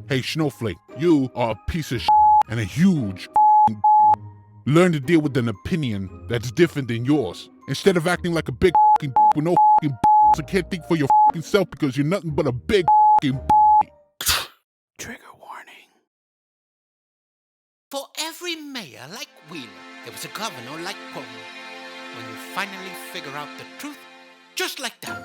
Hey, Snowflake, you are a piece of and a huge Learn to deal with an opinion that's different than yours. Instead of acting like a big with no so can't think for your self because you're nothing but a big Trigger warning. For every mayor like Wheeler, there was a governor like Cuomo. When you finally figure out the truth, just like that,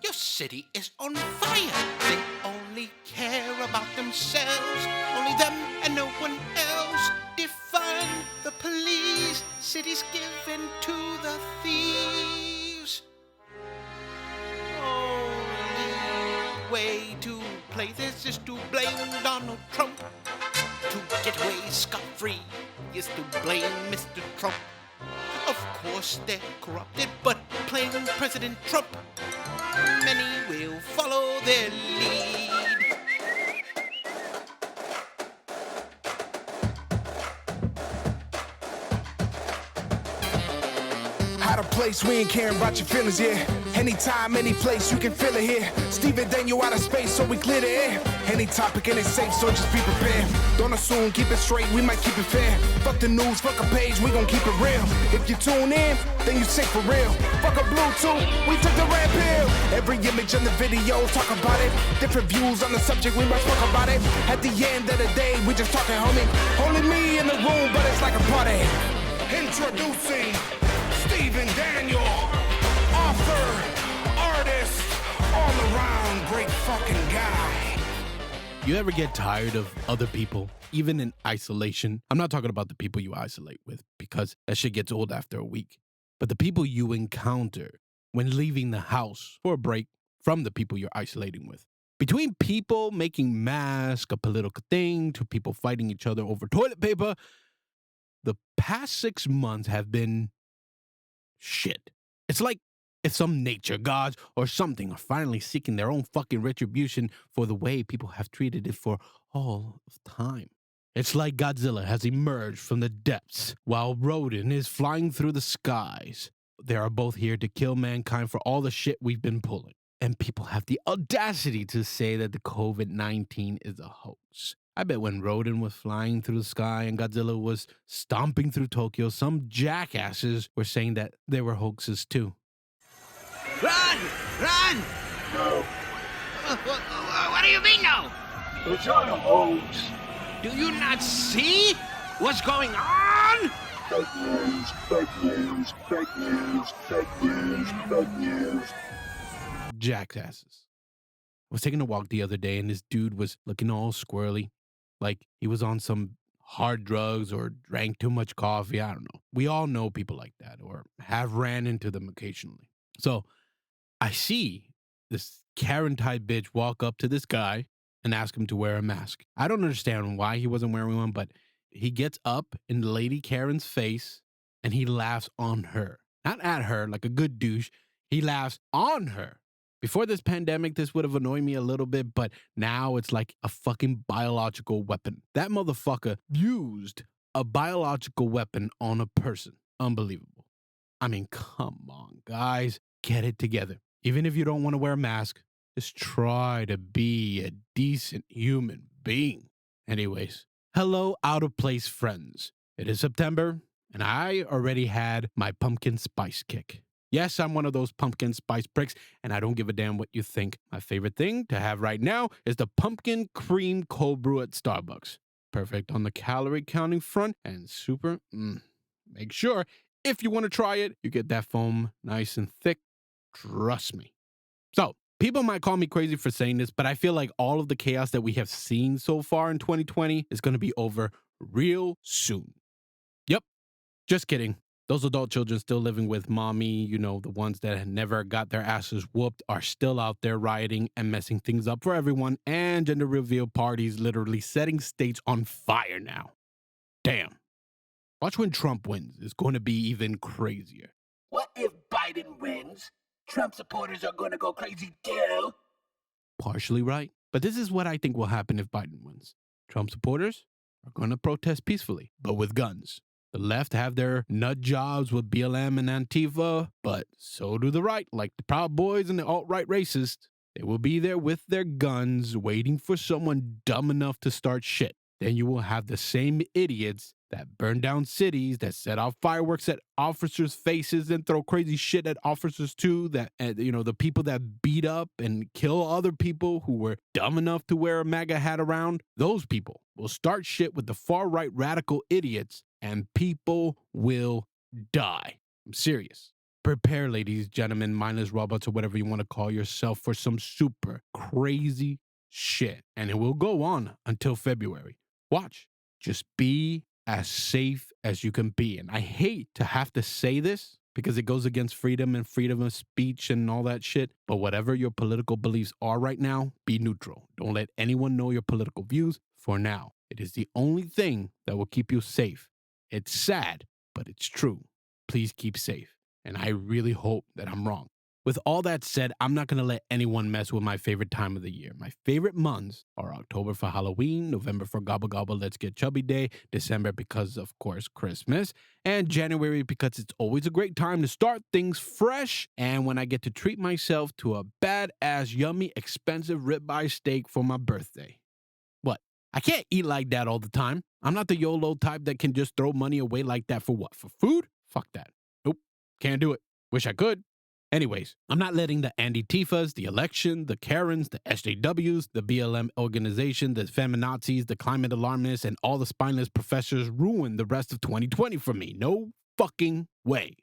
your city is on fire. They only care about themselves, only them and no one else. Defund the police, cities given to the thieves. Only way to play this is to blame Donald Trump. To get away scot-free is to blame Mr. Trump. Of course they're corrupted, but playing President Trump, many will follow their lead. Out of place, we ain't caring about your feelings, yeah. Anytime, any place, you can feel it here. Steven, Daniel out of space, so we clear the air. Any topic and it's safe, so just be prepared. Don't assume, keep it straight, we might keep it fair. Fuck the news, fuck a page, we gon' keep it real. If you tune in, then you sick for real. Fuck a Bluetooth, we took the red pill. Every image in the video, talk about it. Different views on the subject, we must talk about it. At the end of the day, we just talking, homie. Only me in the room, but it's like a party. Introducing Steven Daniel, author, artist, all around great fucking guy. You ever get tired of other people, even in isolation? I'm not talking about the people you isolate with, because that shit gets old after a week. But the people you encounter when leaving the house for a break from the people you're isolating with. Between people making masks a political thing to people fighting each other over toilet paper, the past 6 months have been shit. It's like if some nature gods or something are finally seeking their own fucking retribution for the way people have treated it for all of time. It's like Godzilla has emerged from the depths while Rodin is flying through the skies. They are both here to kill mankind for all the shit we've been pulling. And people have the audacity to say that the COVID-19 is a hoax. I bet when Rodin was flying through the sky and Godzilla was stomping through Tokyo, some jackasses were saying that they were hoaxes too. Run! Run! No, What do you mean no? it's not a hoax. Do you not see what's going on? Fake news, fake news, fake news, fake news, fake news. Jackasses. I was taking a walk the other day and this dude was looking all squirrely, like he was on some hard drugs or drank too much coffee. I don't know. We all know people like that or have ran into them occasionally. So I see this Karen-type bitch walk up to this guy and ask him to wear a mask. I don't understand why he wasn't wearing one, but he gets up in Lady Karen's face and he laughs on her. Not at her like a good douche. He laughs on her. Before this pandemic, this would have annoyed me a little bit, but now it's like a fucking biological weapon. That motherfucker used a biological weapon on a person. Unbelievable. I mean, come on, guys. Get it together. Even if you don't want to wear a mask, just try to be a decent human being. Anyways, hello, out of place friends. It is September, and I already had my pumpkin spice kick. Yes, I'm one of those pumpkin spice pricks, and I don't give a damn what you think. My favorite thing to have right now is the pumpkin cream cold brew at Starbucks. Perfect on the calorie counting front and super. Make sure, if you want to try it, you get that foam nice and thick. Trust me. So, people might call me crazy for saying this, but I feel like all of the chaos that we have seen so far in 2020 is going to be over real soon. Yep, just kidding. Those adult children still living with mommy, you know, the ones that had never got their asses whooped are still out there rioting and messing things up for everyone, and gender reveal parties literally setting states on fire now. Damn. Watch when Trump wins. It's going to be even crazier. What if Biden wins? Trump supporters are gonna go crazy too. Partially right. But this is what I think will happen if Biden wins. Trump supporters are going to protest peacefully, but with guns. The left have their nut jobs with BLM and Antifa, but so do the right, like the Proud Boys and the alt-right racists. They will be there with their guns waiting for someone dumb enough to start shit. Then you will have the same idiots that burn down cities, that set off fireworks at officers' faces and throw crazy shit at officers too, that, the people that beat up and kill other people who were dumb enough to wear a MAGA hat around. Those people will start shit with the far-right radical idiots and people will die. I'm serious. Prepare, ladies, gentlemen, mindless robots, or whatever you want to call yourself, for some super crazy shit. And it will go on until February. Watch. Just be as safe as you can be. And I hate to have to say this because it goes against freedom and freedom of speech and all that shit. But whatever your political beliefs are right now, be neutral. Don't let anyone know your political views for now. It is the only thing that will keep you safe. It's sad, but it's true. Please keep safe. And I really hope that I'm wrong. With all that said, I'm not going to let anyone mess with my favorite time of the year. My favorite months are October for Halloween, November for Gobble Gobble Let's Get Chubby Day, December because, of course, Christmas, and January because it's always a great time to start things fresh, and when I get to treat myself to a badass, yummy, expensive ribeye steak for my birthday. What? I can't eat like that all the time. I'm not the YOLO type that can just throw money away like that for what? For food? Fuck that. Nope. Can't do it. Wish I could. Anyways, I'm not letting the Andy Tifas, the election, the Karens, the SJWs, the BLM organization, the feminazis, the climate alarmists, and all the spineless professors ruin the rest of 2020 for me. No fucking way.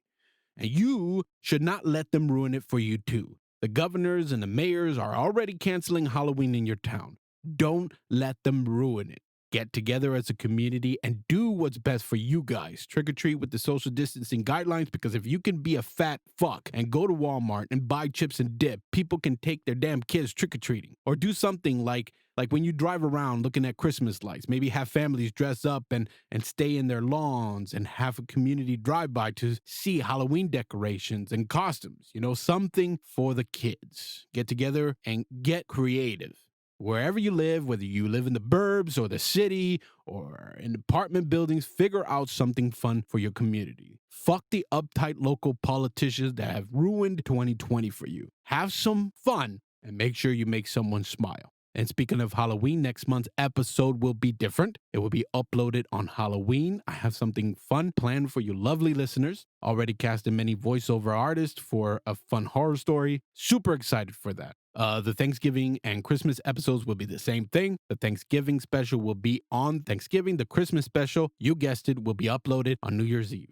And you should not let them ruin it for you too. The governors and the mayors are already canceling Halloween in your town. Don't let them ruin it. Get together as a community and do what's best for you guys. Trick or treat with the social distancing guidelines, because if you can be a fat fuck and go to Walmart and buy chips and dip, people can take their damn kids trick or treating. Or do something like when you drive around looking at Christmas lights, maybe have families dress up and stay in their lawns and have a community drive-by to see Halloween decorations and costumes. Something for the kids. Get together and get creative. Wherever you live, whether you live in the burbs or the city or in apartment buildings, figure out something fun for your community. Fuck the uptight local politicians that have ruined 2020 for you. Have some fun and make sure you make someone smile. And speaking of Halloween, next month's episode will be different. It will be uploaded on Halloween. I have something fun planned for you lovely listeners. Already casted many voiceover artists for a fun horror story. Super excited for that. The Thanksgiving and Christmas episodes will be the same thing. The Thanksgiving special will be on Thanksgiving. The Christmas special, you guessed it, will be uploaded on New Year's Eve.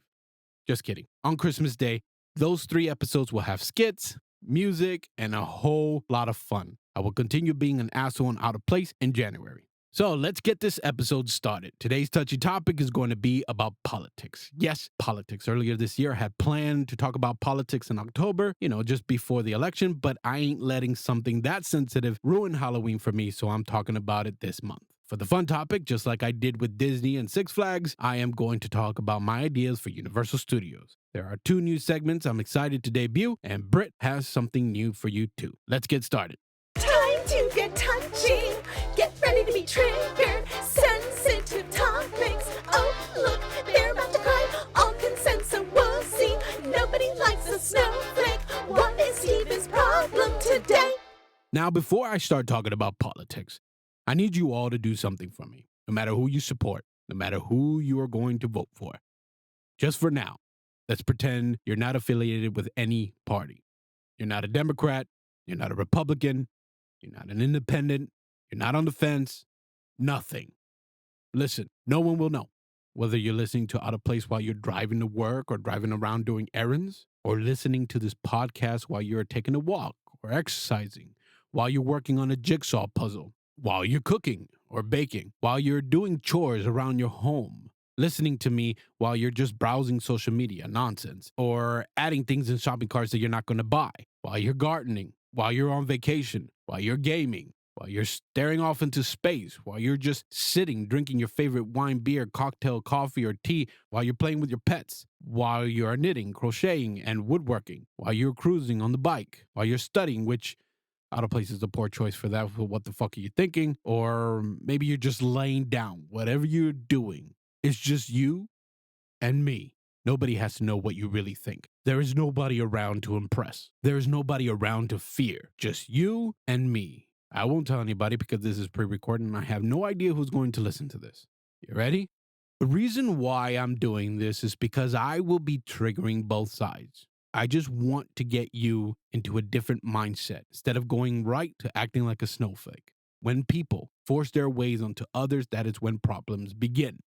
Just kidding. On Christmas Day, those 3 episodes will have skits, music, and a whole lot of fun. I will continue being an asshole and out of place in January. So let's get this episode started. Today's touchy topic is going to be about politics. Yes, politics. Earlier this year, I had planned to talk about politics in October, just before the election, but I ain't letting something that sensitive ruin Halloween for me, so I'm talking about it this month. For the fun topic, just like I did with Disney and Six Flags, I am going to talk about my ideas for Universal Studios. There are 2 new segments I'm excited to debut, and Britt has something new for you too. Let's get started. Time to get touchy. Get ready to be triggered. Sensitive topics. Oh, look, they're about to cry. All consent, so we'll see. Nobody likes a snowflake. What is Steven's problem today? Now, before I start talking about politics, I need you all to do something for me, no matter who you support, no matter who you are going to vote for. Just for now, let's pretend you're not affiliated with any party. You're not a Democrat. You're not a Republican. You're not an independent. You're not on the fence. Nothing. Listen, no one will know. Whether you're listening to Out of Place while you're driving to work or driving around doing errands, or listening to this podcast while you're taking a walk or exercising, while you're working on a jigsaw puzzle, while you're cooking or baking, while you're doing chores around your home, listening to me while you're just browsing social media nonsense, or adding things in shopping carts that you're not going to buy, while you're gardening, while you're on vacation, while you're gaming, while you're staring off into space, while you're just sitting drinking your favorite wine, beer, cocktail, coffee, or tea, while you're playing with your pets, while you're knitting, crocheting, and woodworking, while you're cruising on the bike, while you're studying, which Out of Place is a poor choice for that. For what the fuck are you thinking? Or maybe you're just laying down. Whatever you're doing, it's just you and me. Nobody has to know what you really think. There is nobody around to impress. There is nobody around to fear. Just you and me. I won't tell anybody because this is pre-recorded and I have no idea who's going to listen to this. You ready? The reason why I'm doing this is because I will be triggering both sides. I just want to get you into a different mindset instead of going right to acting like a snowflake. When people force their ways onto others, that is when problems begin.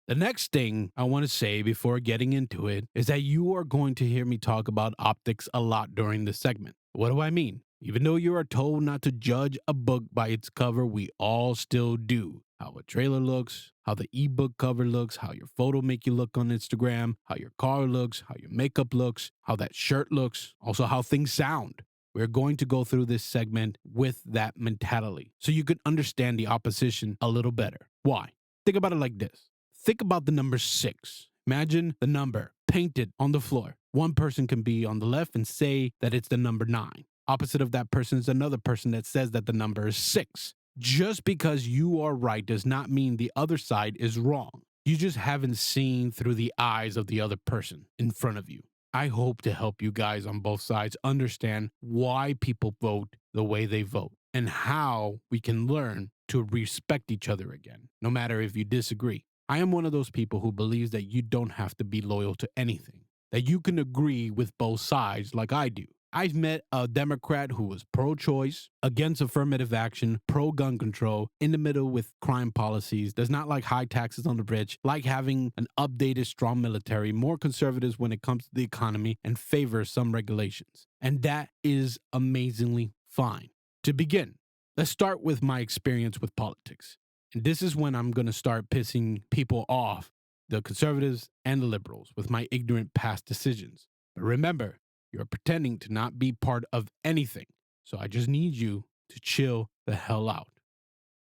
The next thing I want to say before getting into it is that you are going to hear me talk about optics a lot during this segment. What do I mean? Even though you are told not to judge a book by its cover, we all still do. How a trailer looks, how the ebook cover looks, how your photo make you look on Instagram, how your car looks, how your makeup looks, how that shirt looks, also how things sound. We're going to go through this segment with that mentality so you can understand the opposition a little better. Why? Think about it like this. Think about the number 6. Imagine the number painted on the floor. One person can be on the left and say that it's the number 9. Opposite of that person is another person that says that the number is 6. Just because you are right does not mean the other side is wrong. You just haven't seen through the eyes of the other person in front of you. I hope to help you guys on both sides understand why people vote the way they vote and how we can learn to respect each other again, no matter if you disagree. I am one of those people who believes that you don't have to be loyal to anything, that you can agree with both sides like I do. I've met a Democrat who was pro-choice, against affirmative action, pro-gun control, in the middle with crime policies, does not like high taxes on the rich, like having an updated, strong military, more conservatives when it comes to the economy, and favors some regulations. And that is amazingly fine. To begin, let's start with my experience with politics. And this is when I'm going to start pissing people off, the conservatives and the liberals, with my ignorant past decisions. But remember, you're pretending to not be part of anything. So I just need you to chill the hell out.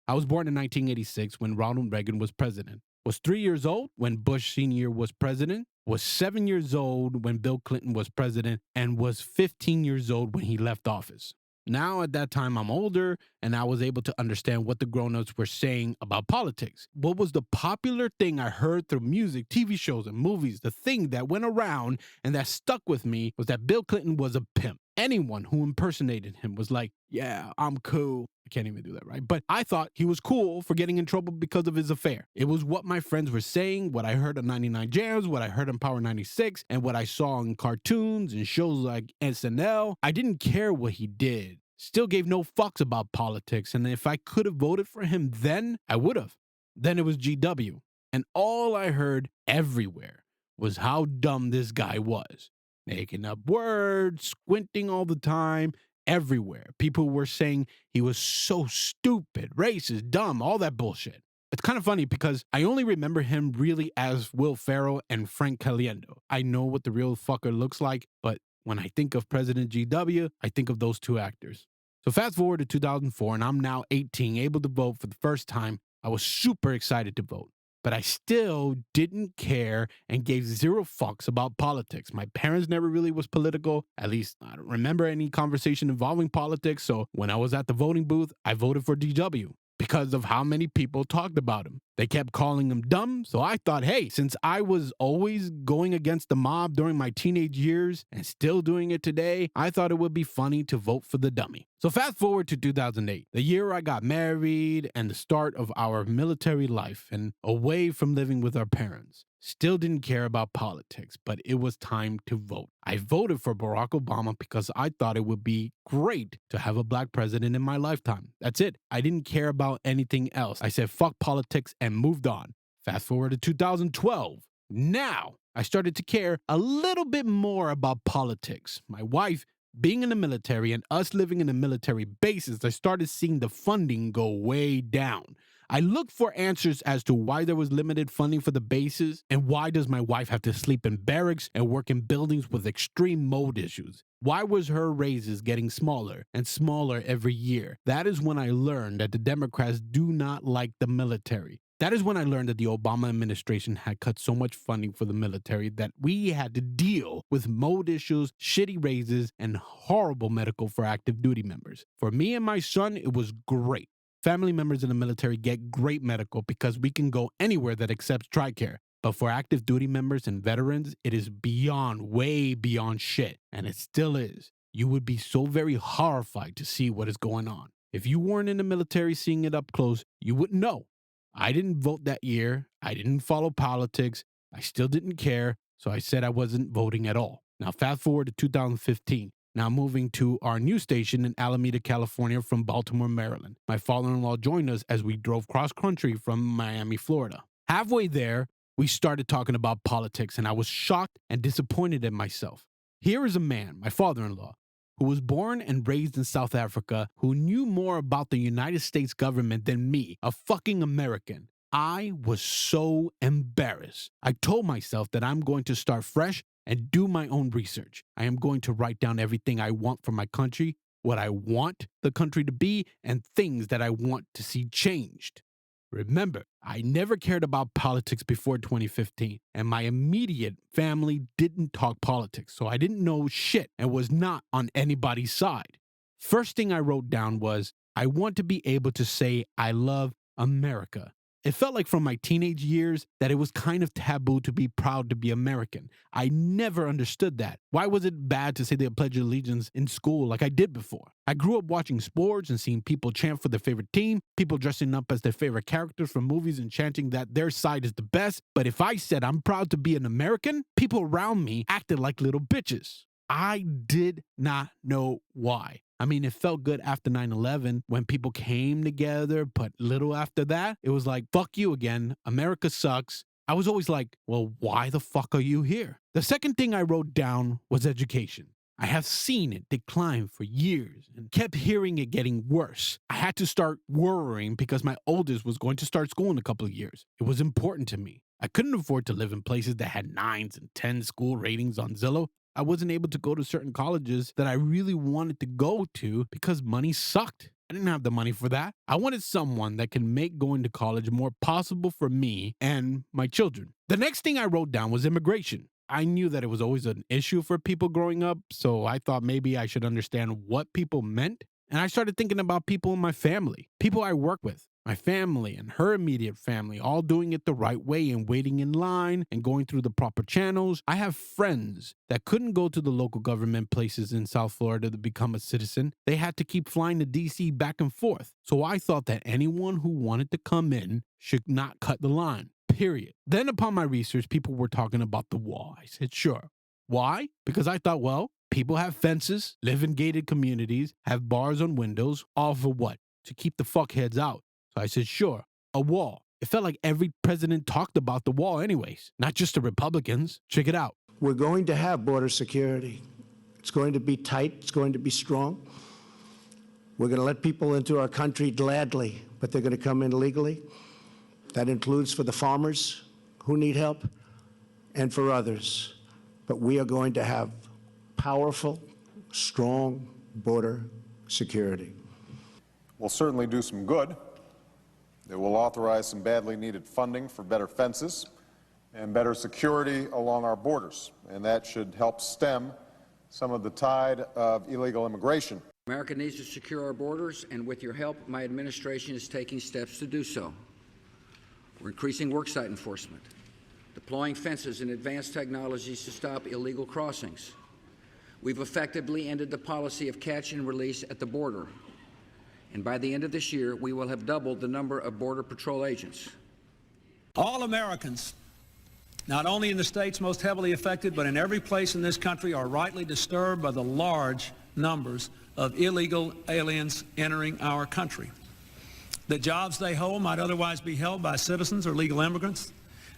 I was born in 1986 when Ronald Reagan was president. Was 3 years old when Bush Sr. was president. Was 7 years old when Bill Clinton was president. And was 15 years old when he left office. Now, at that time, I'm older, and I was able to understand what the grown-ups were saying about politics. What was the popular thing I heard through music, TV shows, and movies? The thing that went around and that stuck with me was that Bill Clinton was a pimp. Anyone who impersonated him was like, yeah, I'm cool. I can't even do that, right? But I thought he was cool for getting in trouble because of his affair. It was what my friends were saying, what I heard on 99 Jams, what I heard on Power 96, and what I saw in cartoons and shows like SNL. I didn't care what he did. Still gave no fucks about politics. And if I could have voted for him then, I would have. Then it was GW. And all I heard everywhere was how dumb this guy was. Making up words, squinting all the time, everywhere. People were saying he was so stupid, racist, dumb, all that bullshit. It's kind of funny because I only remember him really as Will Ferrell and Frank Caliendo. I know what the real fucker looks like, but when I think of President GW, I think of those two actors. So fast forward to 2004, and I'm now 18, able to vote for the first time. I was super excited to vote, but I still didn't care and gave zero fucks about politics. My parents never really was political. At least I don't remember any conversation involving politics. So when I was at the voting booth, I voted for GW because of how many people talked about him. They kept calling him dumb, so I thought, hey, since I was always going against the mob during my teenage years and still doing it today, I thought it would be funny to vote for the dummy. So fast forward to 2008, the year I got married and the start of our military life and away from living with our parents. Still didn't care about politics, but it was time to vote. I voted for Barack Obama because I thought it would be great to have a black president in my lifetime. That's it. I didn't care about anything else. I said fuck politics and moved on. Fast forward to 2012. Now I started to care a little bit more about politics. My wife being in the military and us living in a military bases, I started seeing the funding go way down. I looked for answers as to why there was limited funding for the bases and why does my wife have to sleep in barracks and work in buildings with extreme mold issues. Why was her raises getting smaller and smaller every year? That is when I learned that the Democrats do not like the military. That is when I learned that the Obama administration had cut so much funding for the military that we had to deal with mold issues, shitty raises, and horrible medical for active duty members. For me and my son, it was great. Family members in the military get great medical because we can go anywhere that accepts TRICARE. But for active duty members and veterans, it is beyond, way beyond shit. And it still is. You would be so very horrified to see what is going on. If you weren't in the military seeing it up close, you wouldn't know. I didn't vote that year. I didn't follow politics. I still didn't care. So I said I wasn't voting at all. Now fast forward to 2015. Now moving to our new station in Alameda, California from Baltimore, Maryland. My father-in-law joined us as we drove cross-country from Miami, Florida. Halfway there, we started talking about politics, and I was shocked and disappointed in myself. Here is a man, my father-in-law, who was born and raised in South Africa, who knew more about the United States government than me, a fucking American. I was so embarrassed. I told myself that I'm going to start fresh and do my own research. I am going to write down everything I want for my country, what I want the country to be, and things that I want to see changed. Remember, I never cared about politics before 2015, and my immediate family didn't talk politics, so I didn't know shit and was not on anybody's side. First thing I wrote down was, I want to be able to say I love America. It felt like from my teenage years that it was kind of taboo to be proud to be American. I never understood that. Why was it bad to say the Pledge of Allegiance in school like I did before? I grew up watching sports and seeing people chant for their favorite team, people dressing up as their favorite characters from movies and chanting that their side is the best. But if I said I'm proud to be an American, people around me acted like little bitches. I did not know why. I mean, it felt good after 9/11 when people came together, but little after that, it was like, fuck you again. America sucks. I was always like, well, why the fuck are you here? The second thing I wrote down was education. I have seen it decline for years and kept hearing it getting worse. I had to start worrying because my oldest was going to start school in a couple of years. It was important to me. I couldn't afford to live in places that had 9s and 10 school ratings on Zillow. I wasn't able to go to certain colleges that I really wanted to go to because money sucked. I didn't have the money for that. I wanted someone that can make going to college more possible for me and my children. The next thing I wrote down was immigration. I knew that it was always an issue for people growing up, so I thought maybe I should understand what people meant. And I started thinking about people in my family, people I work with. My family and her immediate family, all doing it the right way and waiting in line and going through the proper channels. I have friends that couldn't go to the local government places in South Florida to become a citizen. They had to keep flying to DC back and forth. So I thought that anyone who wanted to come in should not cut the line, period. Then upon my research, people were talking about the wall. I said, sure. Why? Because I thought, well, people have fences, live in gated communities, have bars on windows, all for what? To keep the fuckheads out. So I said, sure, a wall. It felt like every president talked about the wall anyways, not just the Republicans. Check it out. We're going to have border security. It's going to be tight. It's going to be strong. We're going to let people into our country gladly, but they're going to come in legally. That includes for the farmers who need help and for others. But we are going to have powerful, strong border security. We'll certainly do some good. It will authorize some badly needed funding for better fences and better security along our borders, and that should help stem some of the tide of illegal immigration. America needs to secure our borders, and with your help, my administration is taking steps to do so. We're increasing worksite enforcement, deploying fences and advanced technologies to stop illegal crossings. We've effectively ended the policy of catch and release at the border. And by the end of this year, we will have doubled the number of Border Patrol agents. All Americans, not only in the states most heavily affected, but in every place in this country, are rightly disturbed by the large numbers of illegal aliens entering our country. The jobs they hold might otherwise be held by citizens or legal immigrants.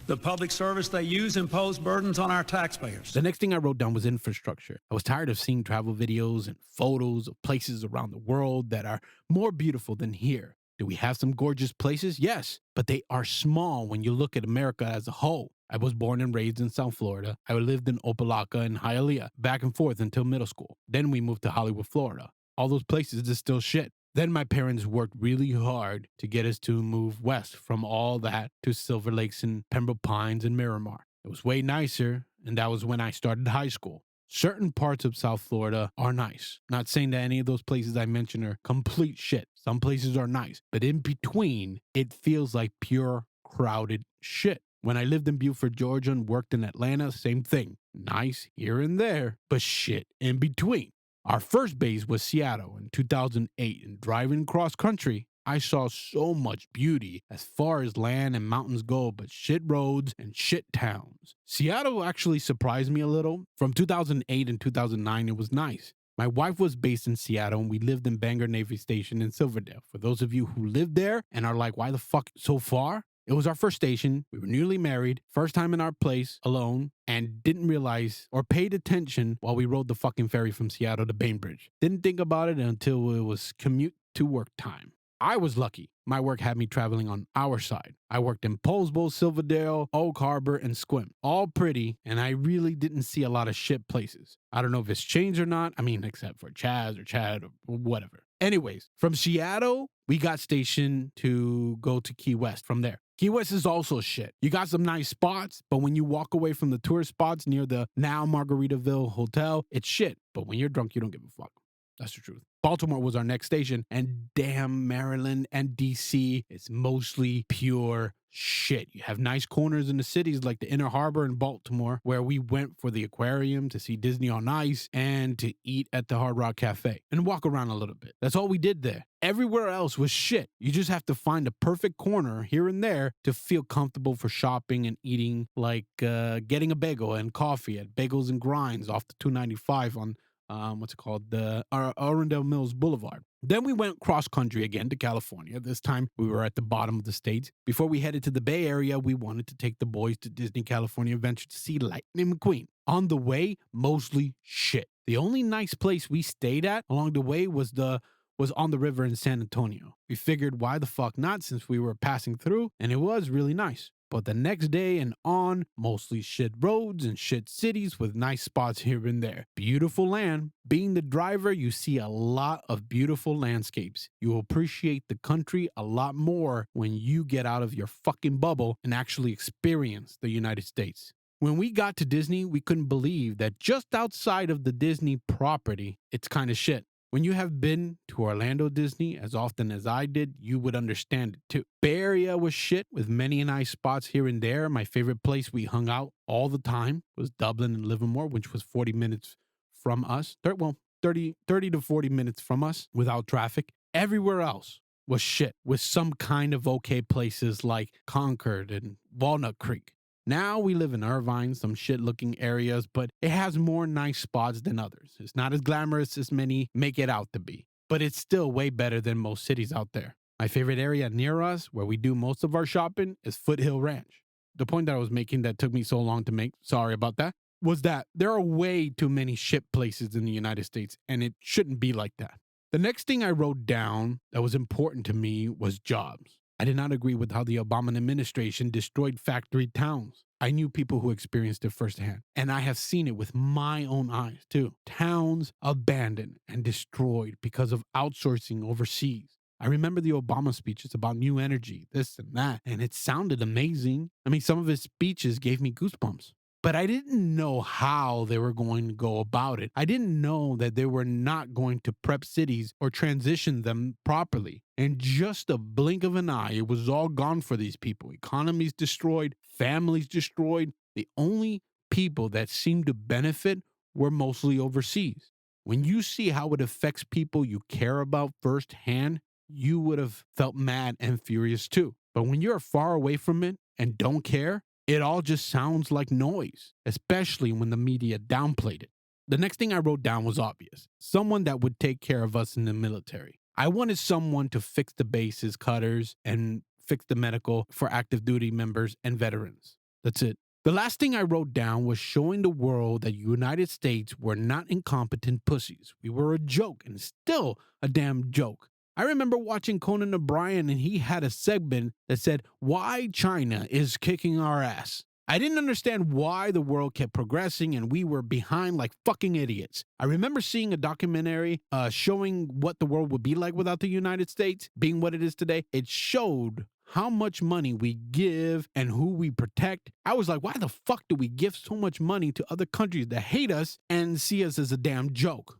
The public service they use impose burdens on our taxpayers. The next thing I wrote down was infrastructure. I was tired of seeing travel videos and photos of places around the world that are more beautiful than here. Do we have some gorgeous places? Yes, but they are small when you look at America as a whole. I was born and raised in South Florida. I lived in Opelika and Hialeah, back and forth until middle school. Then we moved to Hollywood, Florida. All those places is still shit. Then my parents worked really hard to get us to move west from all that to Silver Lakes and Pembroke Pines and Miramar. It was way nicer, and that was when I started high school. Certain parts of South Florida are nice. Not saying that any of those places I mentioned are complete shit. Some places are nice, but in between, it feels like pure crowded shit. When I lived in Beaufort, Georgia and worked in Atlanta, same thing. Nice here and there, but shit in between. Our first base was Seattle in 2008, and driving cross country, I saw so much beauty as far as land and mountains go, but shit roads and shit towns. Seattle actually surprised me a little. From 2008 and 2009, it was nice. My wife was based in Seattle, and we lived in Bangor Navy Station in Silverdale. For those of you who live there and are like, why the fuck so far? It was our first station. We were newly married, first time in our place alone, and didn't realize or paid attention while we rode the fucking ferry from Seattle to Bainbridge. Didn't think about it until it was commute to work time. I was lucky. My work had me traveling on our side. I worked in Poulsbo, Silverdale, Oak Harbor, and Squim. All pretty, and I really didn't see a lot of shit places. I don't know if it's changed or not. I mean, except for Chaz or Chad or whatever. Anyways, from Seattle, we got stationed to go to Key West from there. Key West is also shit. You got some nice spots, but when you walk away from the tourist spots near the now Margaritaville Hotel, it's shit. But when you're drunk, you don't give a fuck. That's the truth. Baltimore was our next station, and damn, Maryland and D.C. is mostly pure shit. You have nice corners in the cities like the Inner Harbor in Baltimore, where we went for the aquarium, to see Disney on Ice, and to eat at the Hard Rock Cafe and walk around a little bit. That's all we did there. Everywhere else was shit. You just have to find a perfect corner here and there to feel comfortable for shopping and eating, like getting a bagel and coffee at Bagels and Grinds off the 295 on the Arundel Mills Boulevard. Then we went cross country again to California. This time we were at the bottom of the state. Before we headed to the Bay Area, we wanted to take the boys to Disney California Adventure to see Lightning McQueen. On the way, mostly shit. The only nice place we stayed at along the way was on the river in San Antonio. We figured why the fuck not, since we were passing through, and it was really nice. But the next day and on, mostly shit roads and shit cities with nice spots here and there. Beautiful land. Being the driver, you see a lot of beautiful landscapes. You will appreciate the country a lot more when you get out of your fucking bubble and actually experience the United States. When we got to Disney, we couldn't believe that just outside of the Disney property, it's kind of shit. When you have been to Orlando Disney as often as I did, you would understand it too. Bay Area was shit with many nice spots here and there. My favorite place we hung out all the time was Dublin and Livermore, which was 40 minutes from us. 30 to 40 minutes from us without traffic. Everywhere else was shit with some kind of okay places like Concord and Walnut Creek. Now we live in Irvine, some shit-looking areas, but it has more nice spots than others. It's not as glamorous as many make it out to be, but it's still way better than most cities out there. My favorite area near us, where we do most of our shopping, is Foothill Ranch. The point that I was making that took me so long to make, sorry about that, was that there are way too many shit places in the United States, and it shouldn't be like that. The next thing I wrote down that was important to me was jobs. I did not agree with how the Obama administration destroyed factory towns. I knew people who experienced it firsthand, and I have seen it with my own eyes too. Towns abandoned and destroyed because of outsourcing overseas. I remember the Obama speeches about new energy, this and that, and it sounded amazing. I mean, some of his speeches gave me goosebumps. But I didn't know how they were going to go about it. I didn't know that they were not going to prep cities or transition them properly. In just a blink of an eye, it was all gone for these people. Economies destroyed, families destroyed. The only people that seemed to benefit were mostly overseas. When you see how it affects people you care about firsthand, you would have felt mad and furious too. But when you're far away from it and don't care, it all just sounds like noise, especially when the media downplayed it. The next thing I wrote down was obvious. Someone that would take care of us in the military. I wanted someone to fix the bases, cutters, and fix the medical for active duty members and veterans. That's it. The last thing I wrote down was showing the world that United States were not incompetent pussies. We were a joke, and still a damn joke. I remember watching Conan O'Brien, and he had a segment that said, "Why China is kicking our ass." I didn't understand why the world kept progressing and we were behind like fucking idiots. I remember seeing a documentary showing what the world would be like without the United States being what it is today. It showed how much money we give and who we protect. I was like, why the fuck do we give so much money to other countries that hate us and see us as a damn joke?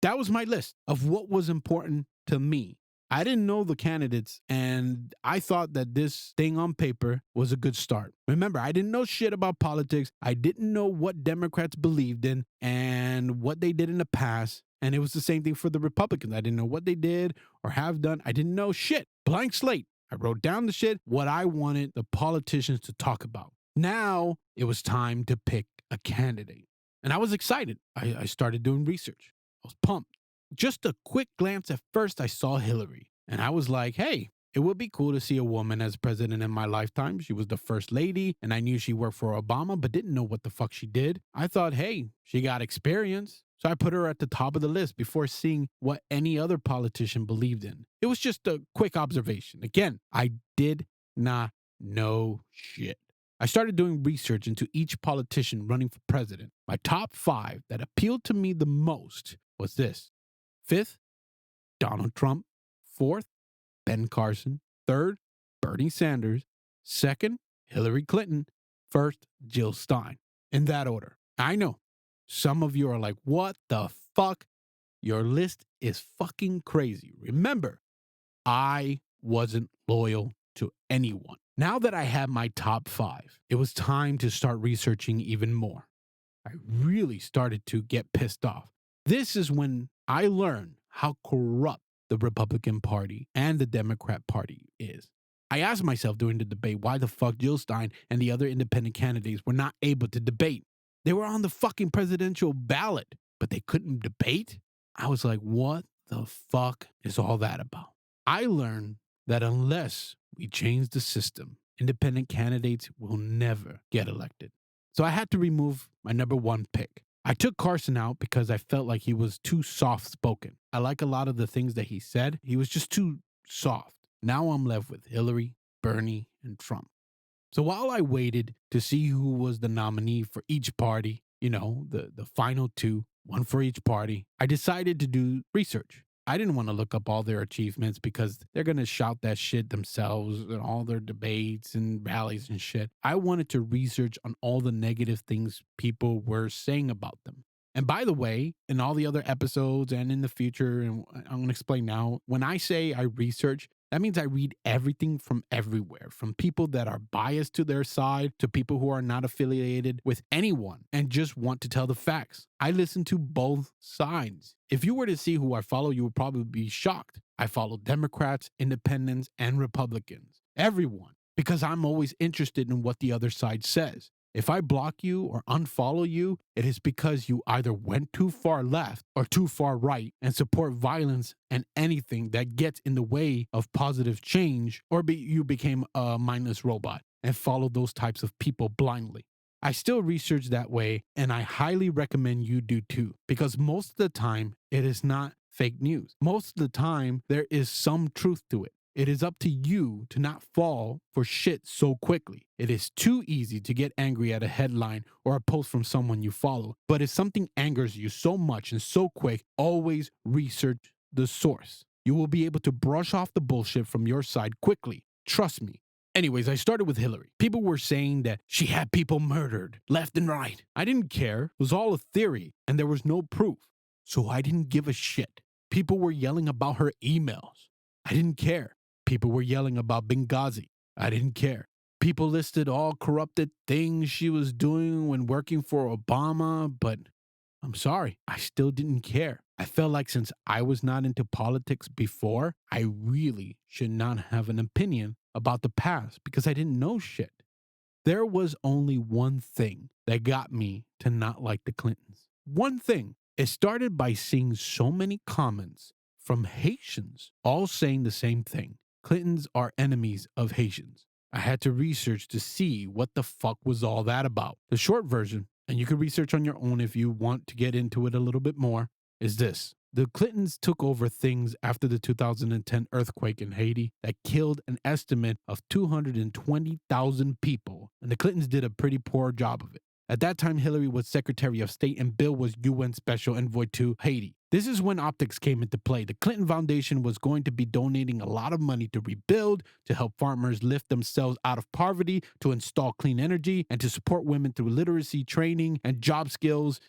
That was my list of what was important to me. I didn't know the candidates, and I thought that this thing on paper was a good start. Remember, I didn't know shit about politics. I didn't know what Democrats believed in and what they did in the past. And it was the same thing for the Republicans. I didn't know what they did or have done. I didn't know shit. Blank slate. I wrote down the shit, what I wanted the politicians to talk about. Now it was time to pick a candidate. And I was excited. I started doing research. I was pumped. Just a quick glance at first, I saw Hillary. And I was like, hey, it would be cool to see a woman as president in my lifetime. She was the first lady, and I knew she worked for Obama, but didn't know what the fuck she did. I thought, hey, she got experience. So I put her at the top of the list before seeing what any other politician believed in. It was just a quick observation. Again, I did not know shit. I started doing research into each politician running for president. My top 5 that appealed to me the most was this. 5th, Donald Trump. 4th, Ben Carson. 3rd, Bernie Sanders. 2nd, Hillary Clinton. 1st, Jill Stein. In that order. I know. Some of you are like, what the fuck? Your list is fucking crazy. Remember, I wasn't loyal to anyone. Now that I had my top 5, it was time to start researching even more. I really started to get pissed off. This is when I learned how corrupt the Republican Party and the Democrat Party is. I asked myself during the debate why the fuck Jill Stein and the other independent candidates were not able to debate. They were on the fucking presidential ballot, but they couldn't debate? I was like, what the fuck is all that about? I learned that unless we change the system, independent candidates will never get elected. So I had to remove my number 1 pick. I took Carson out because I felt like he was too soft-spoken. I like a lot of the things that he said. He was just too soft. Now I'm left with Hillary, Bernie, and Trump. So while I waited to see who was the nominee for each party, the final 2, one for each party, I decided to do research. I didn't want to look up all their achievements because they're going to shout that shit themselves in all their debates and rallies and shit. I wanted to research on all the negative things people were saying about them. And by the way, in all the other episodes and in the future, and I'm going to explain now, when I say I research, that means I read everything from everywhere, from people that are biased to their side to people who are not affiliated with anyone and just want to tell the facts. I listen to both sides. If you were to see who I follow, you would probably be shocked. I follow Democrats, independents, and Republicans. Everyone. Because I'm always interested in what the other side says. If I block you or unfollow you, it is because you either went too far left or too far right and support violence and anything that gets in the way of positive change, or you became a mindless robot and followed those types of people blindly. I still research that way, and I highly recommend you do too, because most of the time it is not fake news. Most of the time there is some truth to it. It is up to you to not fall for shit so quickly. It is too easy to get angry at a headline or a post from someone you follow. But if something angers you so much and so quick, always research the source. You will be able to brush off the bullshit from your side quickly. Trust me. Anyways, I started with Hillary. People were saying that she had people murdered left and right. I didn't care. It was all a theory, and there was no proof. So I didn't give a shit. People were yelling about her emails. I didn't care. People were yelling about Benghazi. I didn't care. People listed all corrupted things she was doing when working for Obama, but I'm sorry, I still didn't care. I felt like since I was not into politics before, I really should not have an opinion about the past because I didn't know shit. There was only one thing that got me to not like the Clintons. One thing. It started by seeing so many comments from Haitians all saying the same thing. Clintons are enemies of Haitians. I had to research to see what the fuck was all that about. The short version, and you can research on your own if you want to get into it a little bit more, is this. The Clintons took over things after the 2010 earthquake in Haiti that killed an estimate of 220,000 people, and the Clintons did a pretty poor job of it. At that time, Hillary was Secretary of State and Bill was UN Special Envoy to Haiti. This is when optics came into play. The Clinton Foundation was going to be donating a lot of money to rebuild, to help farmers lift themselves out of poverty, to install clean energy, and to support women through literacy training and job skills.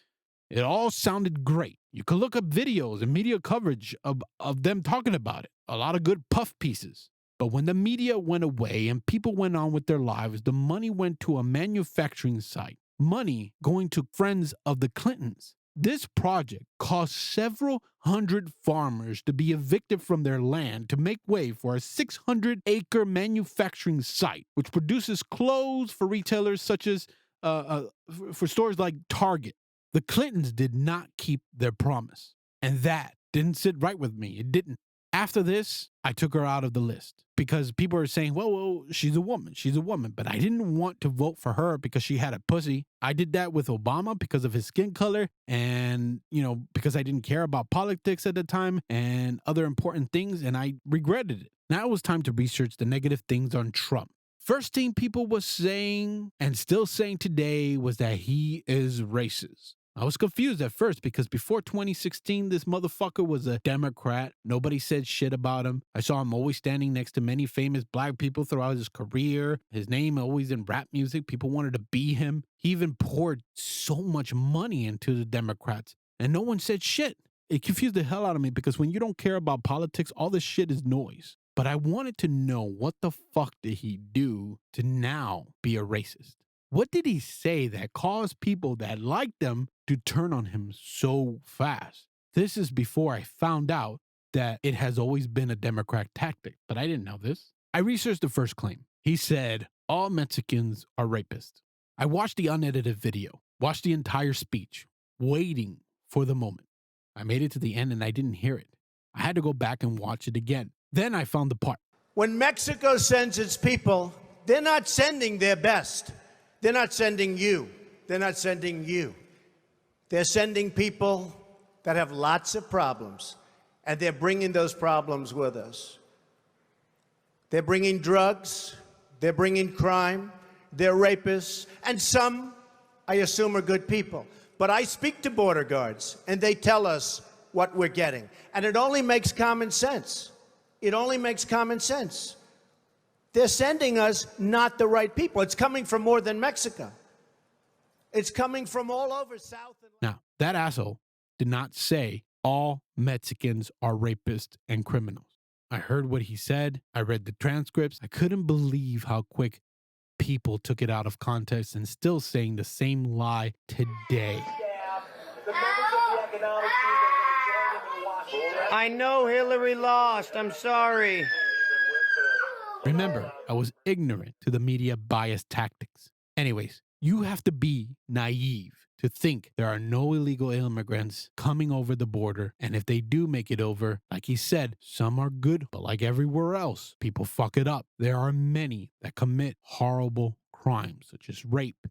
It all sounded great. You could look up videos and media coverage of them talking about it. A lot of good puff pieces. But when the media went away and people went on with their lives, the money went to a manufacturing site. Money going to friends of the Clintons. This project caused several hundred farmers to be evicted from their land to make way for a 600-acre manufacturing site, which produces clothes for retailers such as for stores like Target. The Clintons did not keep their promise, and that didn't sit right with me. It didn't. After this, I took her out of the list because people are saying, well, she's a woman. She's a woman. But I didn't want to vote for her because she had a pussy. I did that with Obama because of his skin color and, because I didn't care about politics at the time and other important things, and I regretted it. Now it was time to research the negative things on Trump. First thing people was saying and still saying today was that he is racist. I was confused at first because before 2016, this motherfucker was a Democrat. Nobody said shit about him. I saw him always standing next to many famous black people throughout his career. His name always in rap music. People wanted to be him. He even poured so much money into the Democrats, and no one said shit. It confused the hell out of me because when you don't care about politics, all this shit is noise. But I wanted to know what the fuck did he do to now be a racist? What did he say that caused people that liked him to turn on him so fast? This is before I found out that it has always been a Democrat tactic, but I didn't know this. I researched the first claim. He said, all Mexicans are rapists. I watched the unedited video, watched the entire speech, waiting for the moment. I made it to the end and I didn't hear it. I had to go back and watch it again. Then I found the part. When Mexico sends its people, they're not sending their best. They're not sending you. They're not sending you. They're sending people that have lots of problems, and they're bringing those problems with us. They're bringing drugs. They're bringing crime. They're rapists. And some, I assume, are good people. But I speak to border guards, and they tell us what we're getting. And it only makes common sense. It only makes common sense. They're sending us not the right people. It's coming from more than Mexico. It's coming from all over South. Now, that asshole did not say all Mexicans are rapists and criminals. I heard what he said. I read the transcripts. I couldn't believe how quick people took it out of context and still saying the same lie today. I know Hillary lost. I'm sorry. Remember, I was ignorant to the media bias tactics. Anyways, you have to be naive to think there are no illegal immigrants coming over the border. And if they do make it over, like he said, some are good, but like everywhere else, people fuck it up. There are many that commit horrible crimes, such as rape.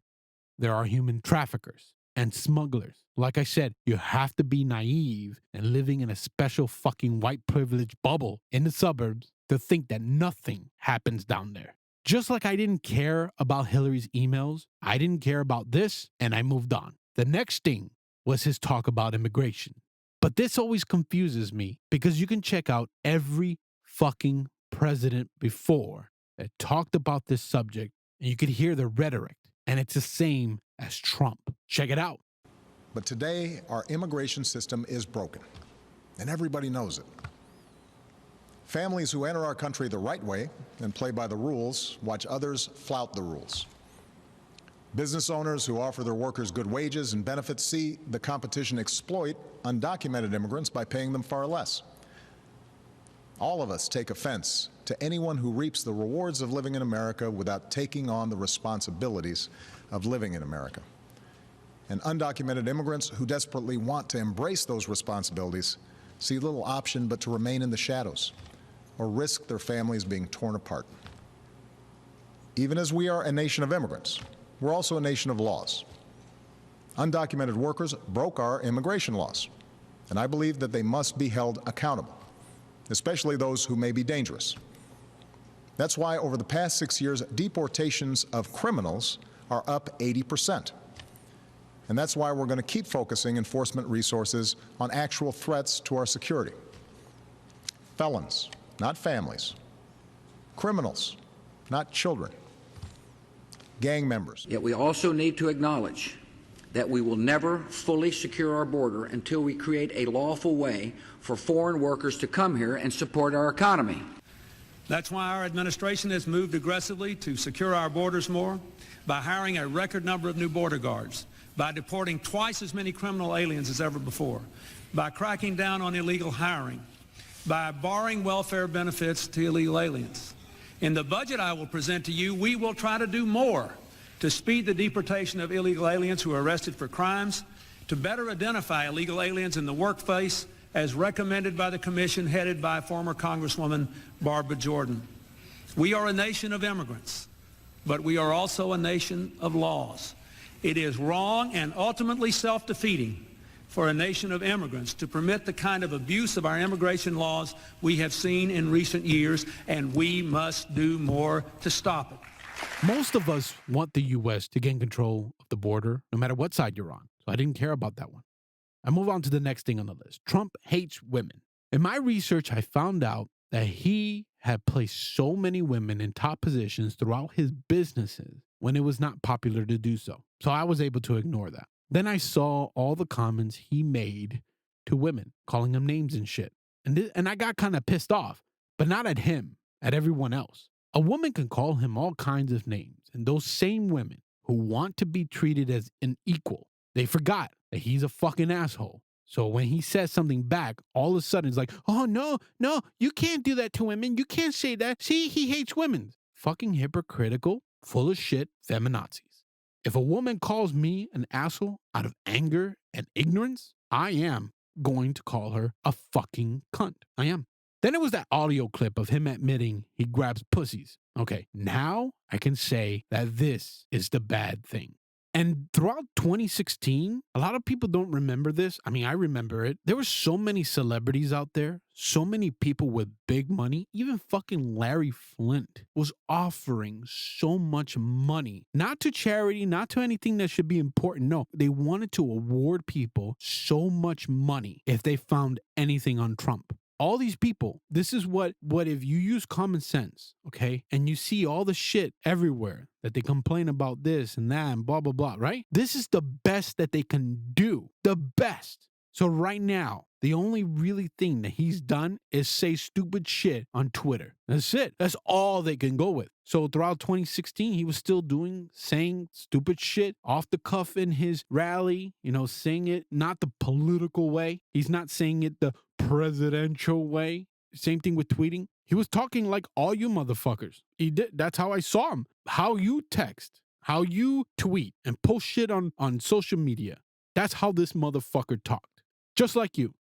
There are human traffickers and smugglers. Like I said, you have to be naive and living in a special fucking white privilege bubble in the suburbs to think that nothing happens down there. Just like I didn't care about Hillary's emails, I didn't care about this, and I moved on. The next thing was his talk about immigration. But this always confuses me because you can check out every fucking president before that talked about this subject, and you could hear the rhetoric, and it's the same as Trump. Check it out. But today, our immigration system is broken, and everybody knows it. Families who enter our country the right way and play by the rules watch others flout the rules. Business owners who offer their workers good wages and benefits see the competition exploit undocumented immigrants by paying them far less. All of us take offense to anyone who reaps the rewards of living in America without taking on the responsibilities of living in America. And undocumented immigrants who desperately want to embrace those responsibilities see little option but to remain in the shadows or risk their families being torn apart. Even as we are a nation of immigrants, we're also a nation of laws. Undocumented workers broke our immigration laws, and I believe that they must be held accountable, especially those who may be dangerous. That's why over the past 6 years, deportations of criminals are up 80%. And that's why we're going to keep focusing enforcement resources on actual threats to our security. Felons, not families. Criminals, not children. Gang members. Yet we also need to acknowledge that we will never fully secure our border until we create a lawful way for foreign workers to come here and support our economy. That's why our administration has moved aggressively to secure our borders more by hiring a record number of new border guards, by deporting twice as many criminal aliens as ever before, by cracking down on illegal hiring, by barring welfare benefits to illegal aliens. In the budget I will present to you, we will try to do more to speed the deportation of illegal aliens who are arrested for crimes, to better identify illegal aliens in the workplace as recommended by the commission headed by former Congresswoman Barbara Jordan. We are a nation of immigrants, but we are also a nation of laws. It is wrong and ultimately self-defeating for a nation of immigrants to permit the kind of abuse of our immigration laws we have seen in recent years, and we must do more to stop it. Most of us want the U.S. to gain control of the border, no matter what side you're on. So I didn't care about that one. I move on to the next thing on the list. Trump hates women. In my research, I found out that he had placed so many women in top positions throughout his businesses when it was not popular to do so. So I was able to ignore that. Then I saw all the comments he made to women, calling them names and shit. And I got kind of pissed off, but not at him, at everyone else. A woman can call him all kinds of names, and those same women who want to be treated as an equal, they forgot that he's a fucking asshole. So when he says something back, all of a sudden it's like, oh, no, you can't do that to women. You can't say that. See, he hates women. Fucking hypocritical, full of shit feminazis. If a woman calls me an asshole out of anger and ignorance, I am going to call her a fucking cunt. I am. Then it was that audio clip of him admitting he grabs pussies. Okay, now I can say that this is the bad thing. And throughout 2016, a lot of people don't remember this. I mean, I remember it. There were so many celebrities out there, so many people with big money. Even fucking Larry Flynt was offering so much money, not to charity, not to anything that should be important. No, they wanted to award people so much money if they found anything on Trump. All these people, this is what if you use common sense, okay? And you see all the shit everywhere that they complain about this and that and blah, blah, blah, right? This is the best that they can do. The best. So right now, the only really thing that he's done is say stupid shit on Twitter. That's it. That's all they can go with. So throughout 2016, he was still saying stupid shit off the cuff in his rally, saying it not the political way. He's not saying it the presidential way. Same thing with tweeting. He was talking like all you motherfuckers. He did. That's how I saw him. How you text, how you tweet and post shit on social media. That's how this motherfucker talked. Just like you.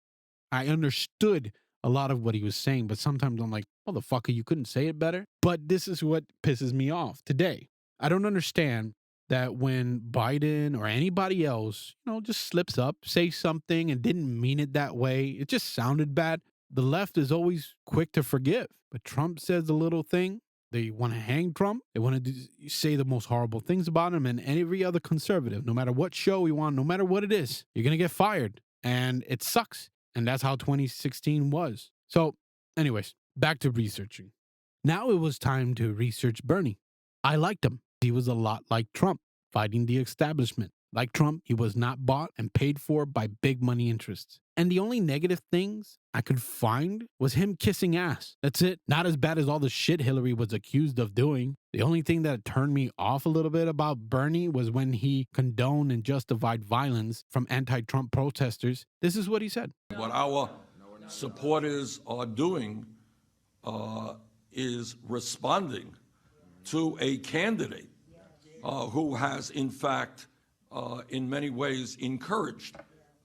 I understood a lot of what he was saying, but sometimes I'm like, motherfucker, you couldn't say it better. But this is what pisses me off today. I don't understand that when Biden or anybody else, just slips up, say something and didn't mean it that way, it just sounded bad. The left is always quick to forgive. But Trump says a little thing. They want to hang Trump. They want to say the most horrible things about him, and every other conservative, no matter what show you want, no matter what it is, you're going to get fired. And it sucks. And that's how 2016 was. So anyways, back to researching. Now it was time to research Bernie. I liked him. He was a lot like Trump, fighting the establishment. Like Trump, he was not bought and paid for by big money interests. And the only negative things I could find was him kissing ass. That's it. Not as bad as all the shit Hillary was accused of doing. The only thing that turned me off a little bit about Bernie was when he condoned and justified violence from anti-Trump protesters. This is what he said. What our supporters are doing is responding to a candidate who has, in fact, in many ways encouraged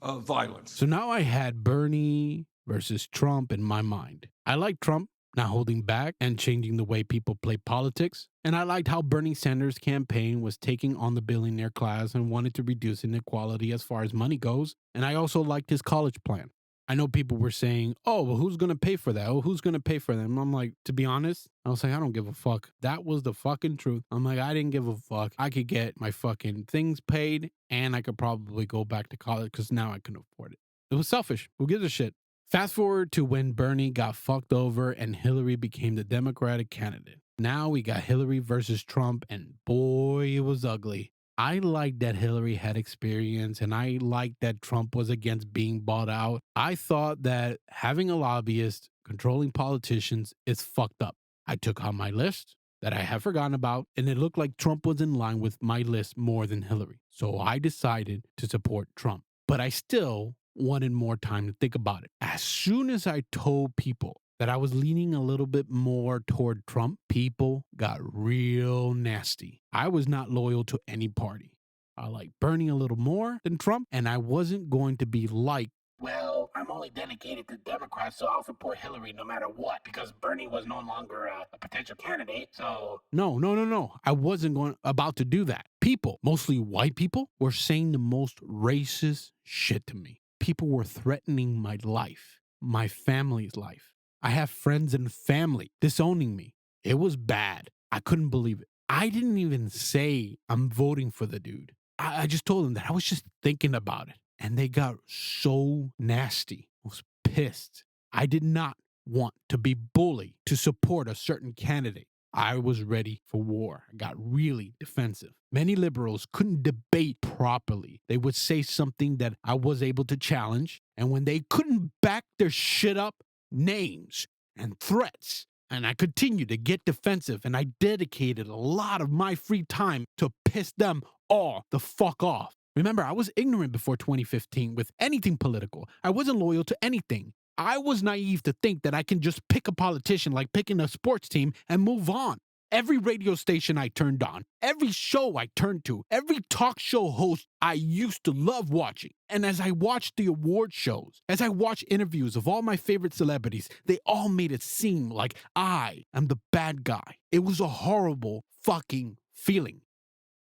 violence. So now I had Bernie versus Trump in my mind. I like Trump not holding back and changing the way people play politics. And I liked how Bernie Sanders' campaign was taking on the billionaire class and wanted to reduce inequality as far as money goes. And I also liked his college plan. I know people were saying, oh, well, who's going to pay for that? Oh, who's going to pay for them? I'm like, to be honest, I was like, I don't give a fuck. That was the fucking truth. I'm like, I didn't give a fuck. I could get my fucking things paid and I could probably go back to college because now I can afford it. It was selfish. Who gives a shit? Fast forward to when Bernie got fucked over and Hillary became the Democratic candidate. Now we got Hillary versus Trump and boy, it was ugly. I liked that Hillary had experience and I liked that Trump was against being bought out. I thought that having a lobbyist controlling politicians is fucked up. I took on my list that I had forgotten about, and it looked like Trump was in line with my list more than Hillary. So I decided to support Trump. But I still wanted more time to think about it. As soon as I told people that I was leaning a little bit more toward Trump, people got real nasty. I was not loyal to any party. I like Bernie a little more than Trump, and I wasn't going to be liked. Well, I'm only dedicated to Democrats, so I'll support Hillary no matter what, because Bernie was no longer a potential candidate, so... No. I wasn't about to do that. People, mostly white people, were saying the most racist shit to me. People were threatening my life, my family's life. I have friends and family disowning me. It was bad. I couldn't believe it. I didn't even say I'm voting for the dude. I just told them that I was just thinking about it. And they got so nasty. I was pissed. I did not want to be bullied to support a certain candidate. I was ready for war. I got really defensive. Many liberals couldn't debate properly. They would say something that I was able to challenge. And when they couldn't back their shit up, names and threats. And I continued to get defensive, and I dedicated a lot of my free time to piss them all the fuck off. Remember, I was ignorant before 2015 with anything political. I wasn't loyal to anything. I was naive to think that I can just pick a politician like picking a sports team and move on. Every radio station I turned on, every show I turned to, every talk show host I used to love watching. And as I watched the award shows, as I watched interviews of all my favorite celebrities, they all made it seem like I am the bad guy. It was a horrible fucking feeling.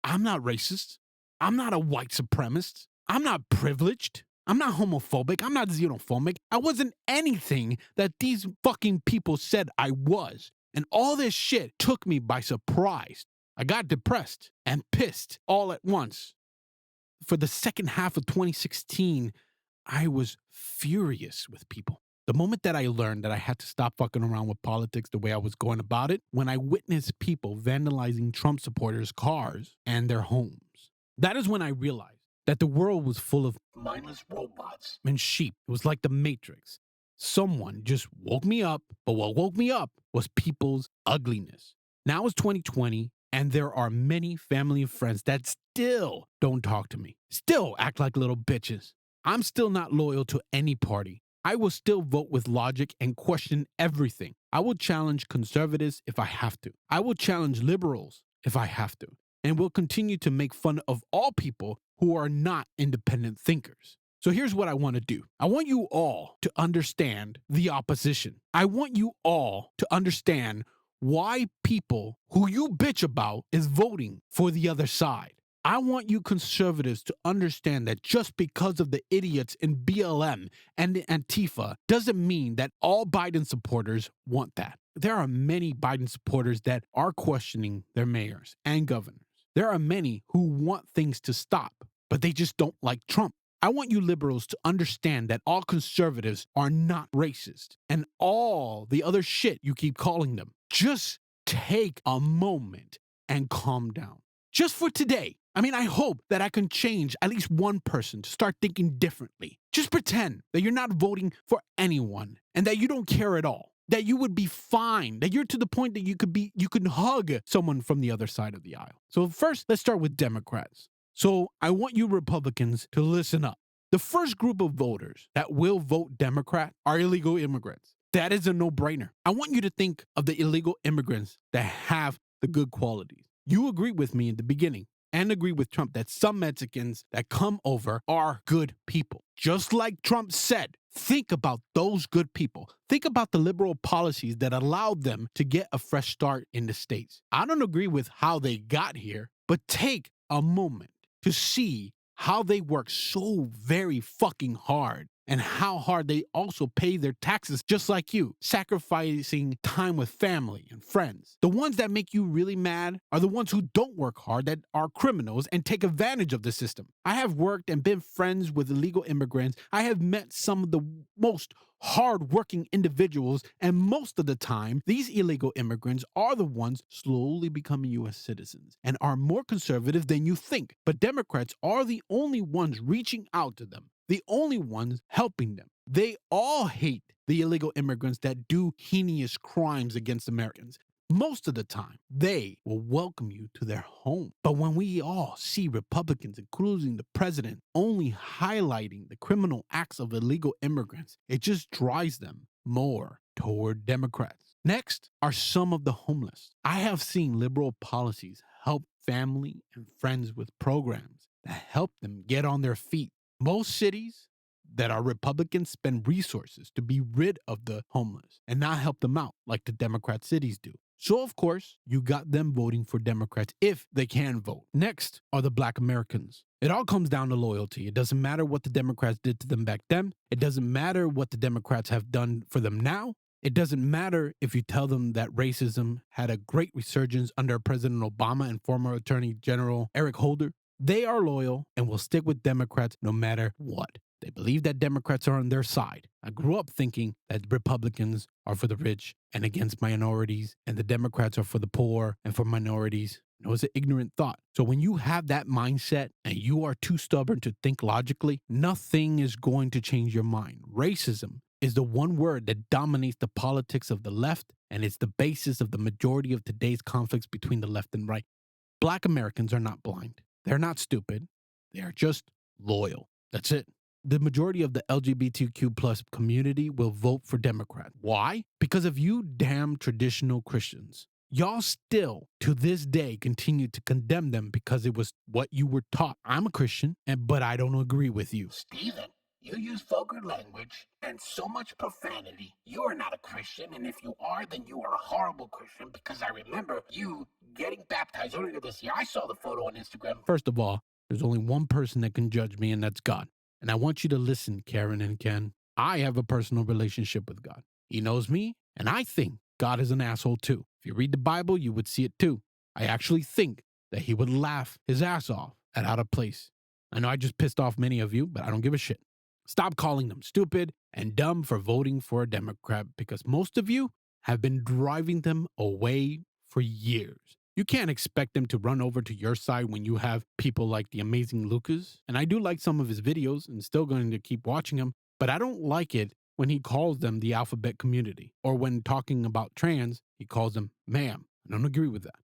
I'm not racist. I'm not a white supremacist. I'm not privileged. I'm not homophobic. I'm not xenophobic. I wasn't anything that these fucking people said I was. And all this shit took me by surprise. I got depressed and pissed all at once. For the second half of 2016, I was furious with people. The moment that I learned that I had to stop fucking around with politics the way I was going about it, when I witnessed people vandalizing Trump supporters' cars and their homes, that is when I realized that the world was full of mindless robots and sheep. It was like the Matrix. Someone just woke me up, but what woke me up was people's ugliness. Now it's 2020, and there are many family and friends that still don't talk to me, still act like little bitches. I'm still not loyal to any party. I will still vote with logic and question everything. I will challenge conservatives if I have to. I will challenge liberals if I have to. And will continue to make fun of all people who are not independent thinkers. So here's what I want to do. I want you all to understand the opposition. I want you all to understand why people who you bitch about is voting for the other side. I want you conservatives to understand that just because of the idiots in BLM and the Antifa doesn't mean that all Biden supporters want that. There are many Biden supporters that are questioning their mayors and governors. There are many who want things to stop, but they just don't like Trump. I want you liberals to understand that all conservatives are not racist and all the other shit you keep calling them. Just take a moment and calm down. Just for today. I mean, I hope that I can change at least one person to start thinking differently. Just pretend that you're not voting for anyone and that you don't care at all. That you would be fine, that you're to the point that you could hug someone from the other side of the aisle. So first, let's start with Democrats. So I want you Republicans to listen up. The first group of voters that will vote Democrat are illegal immigrants. That is a no-brainer. I want you to think of the illegal immigrants that have the good qualities. You agree with me in the beginning and agree with Trump that some Mexicans that come over are good people. Just like Trump said, think about those good people. Think about the liberal policies that allowed them to get a fresh start in the States. I don't agree with how they got here, but take a moment to see how they work so very fucking hard and how hard they also pay their taxes just like you, sacrificing time with family and friends. The ones that make you really mad are the ones who don't work hard, that are criminals and take advantage of the system. I have worked and been friends with illegal immigrants. I have met some of the most hard-working individuals, and most of the time, these illegal immigrants are the ones slowly becoming U.S. citizens and are more conservative than you think. But Democrats are the only ones reaching out to them, the only ones helping them. They all hate the illegal immigrants that do heinous crimes against Americans. Most of the time, they will welcome you to their home. But when we all see Republicans, including the president, only highlighting the criminal acts of illegal immigrants, it just drives them more toward Democrats. Next are some of the homeless. I have seen liberal policies help family and friends with programs that help them get on their feet. Most cities that are Republicans spend resources to be rid of the homeless and not help them out like the Democrat cities do. So, of course, you got them voting for Democrats if they can vote. Next are the Black Americans. It all comes down to loyalty. It doesn't matter what the Democrats did to them back then. It doesn't matter what the Democrats have done for them now. It doesn't matter if you tell them that racism had a great resurgence under President Obama and former Attorney General Eric Holder. They are loyal and will stick with Democrats no matter what. They believe that Democrats are on their side. I grew up thinking that Republicans are for the rich and against minorities, and the Democrats are for the poor and for minorities. It was an ignorant thought. So when you have that mindset and you are too stubborn to think logically, nothing is going to change your mind. Racism is the one word that dominates the politics of the left, and it's the basis of the majority of today's conflicts between the left and right. Black Americans are not blind. They're not stupid. They are just loyal. That's it. The majority of the LGBTQ plus community will vote for Democrat. Why? Because of you damn traditional Christians. Y'all still, to this day, continue to condemn them because it was what you were taught. I'm a Christian, but I don't agree with you. Steven, you use vulgar language and so much profanity. You are not a Christian, and if you are, then you are a horrible Christian, because I remember you getting baptized earlier this year. I saw the photo on Instagram. First of all, there's only one person that can judge me, and that's God. And I want you to listen, Karen and Ken. I have a personal relationship with God. He knows me, and I think God is an asshole too. If you read the Bible, you would see it too. I actually think that he would laugh his ass off at out of place. I know I just pissed off many of you, but I don't give a shit. Stop calling them stupid and dumb for voting for a Democrat, because most of you have been driving them away for years. You can't expect them to run over to your side when you have people like the amazing Lucas. And I do like some of his videos and still going to keep watching him, but I don't like it when he calls them the alphabet community, or when talking about trans, he calls them ma'am. I don't agree with that.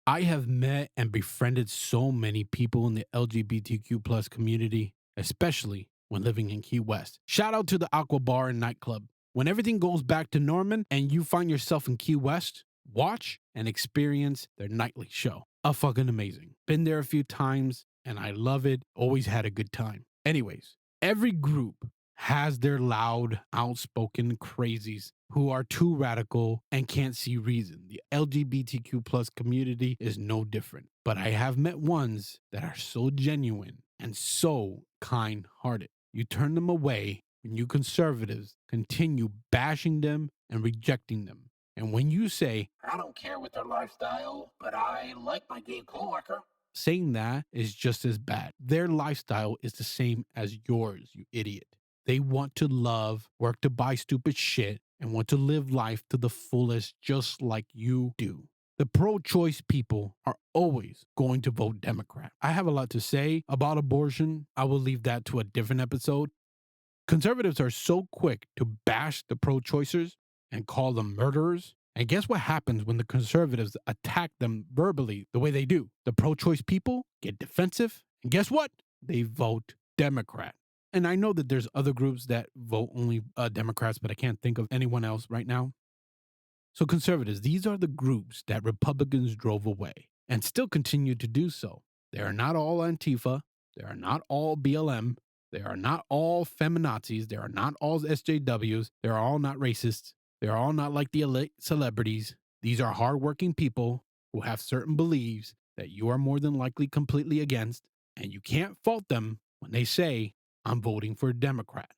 I have met and befriended so many people in the LGBTQ plus community, especially when living in Key West. Shout out to the Aqua Bar and Nightclub. When everything goes back to normal and you find yourself in Key West, watch and experience their nightly show. Fucking amazing. Been there a few times and I love it. Always had a good time. Anyways, every group has their loud, outspoken crazies who are too radical and can't see reason. The LGBTQ plus community is no different. But I have met ones that are so genuine and so kind-hearted. You turn them away when you conservatives continue bashing them and rejecting them. And when you say, I don't care with their lifestyle, but I like my gay coworker, saying that is just as bad. Their lifestyle is the same as yours, you idiot. They want to love, work to buy stupid shit, and want to live life to the fullest just like you do. The pro-choice people are always going to vote Democrat. I have a lot to say about abortion. I will leave that to a different episode. Conservatives are so quick to bash the pro-choicers and call them murderers. And guess what happens when the conservatives attack them verbally the way they do? The pro-choice people get defensive. And guess what? They vote Democrat. And I know that there's other groups that vote only Democrats, but I can't think of anyone else right now. So conservatives, these are the groups that Republicans drove away and still continue to do so. They are not all Antifa. They are not all BLM. They are not all feminazis. They are not all SJWs. They are all not racists. They are all not like the elite celebrities. These are hardworking people who have certain beliefs that you are more than likely completely against, and you can't fault them when they say, I'm voting for a Democrat.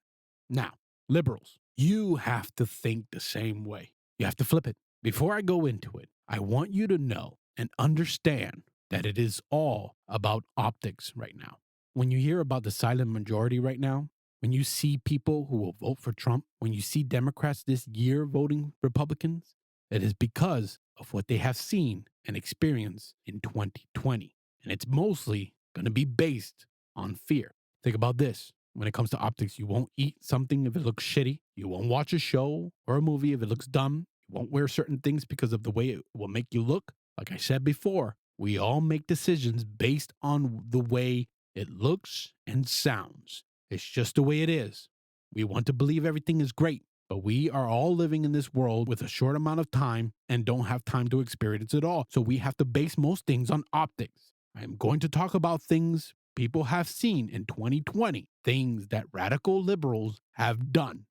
Now, liberals, you have to think the same way. You have to flip it. Before I go into it, I want you to know and understand that it is all about optics right now. When you hear about the silent majority right now, When you see people who will vote for Trump, when you see Democrats this year voting Republicans, it is because of what they have seen and experienced in 2020. And it's mostly going to be based on fear. Think about this. When it comes to optics, you won't eat something if it looks shitty. You won't watch a show or a movie if it looks dumb. You won't wear certain things because of the way it will make you look. Like I said before, we all make decisions based on the way it looks and sounds. It's just the way it is. We want to believe everything is great, but we are all living in this world with a short amount of time and don't have time to experience it all. So we have to base most things on optics. I am going to talk about things people have seen in 2020, things that radical liberals have done.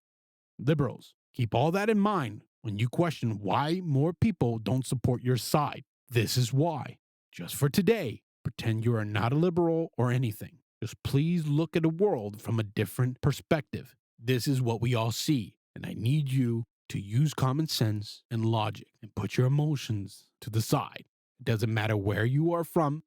Liberals, keep all that in mind when you question why more people don't support your side. This is why. Just for today, pretend you are not a liberal or anything. Just please look at the world from a different perspective. This is what we all see, and I need you to use common sense and logic and put your emotions to the side. It doesn't matter where you are from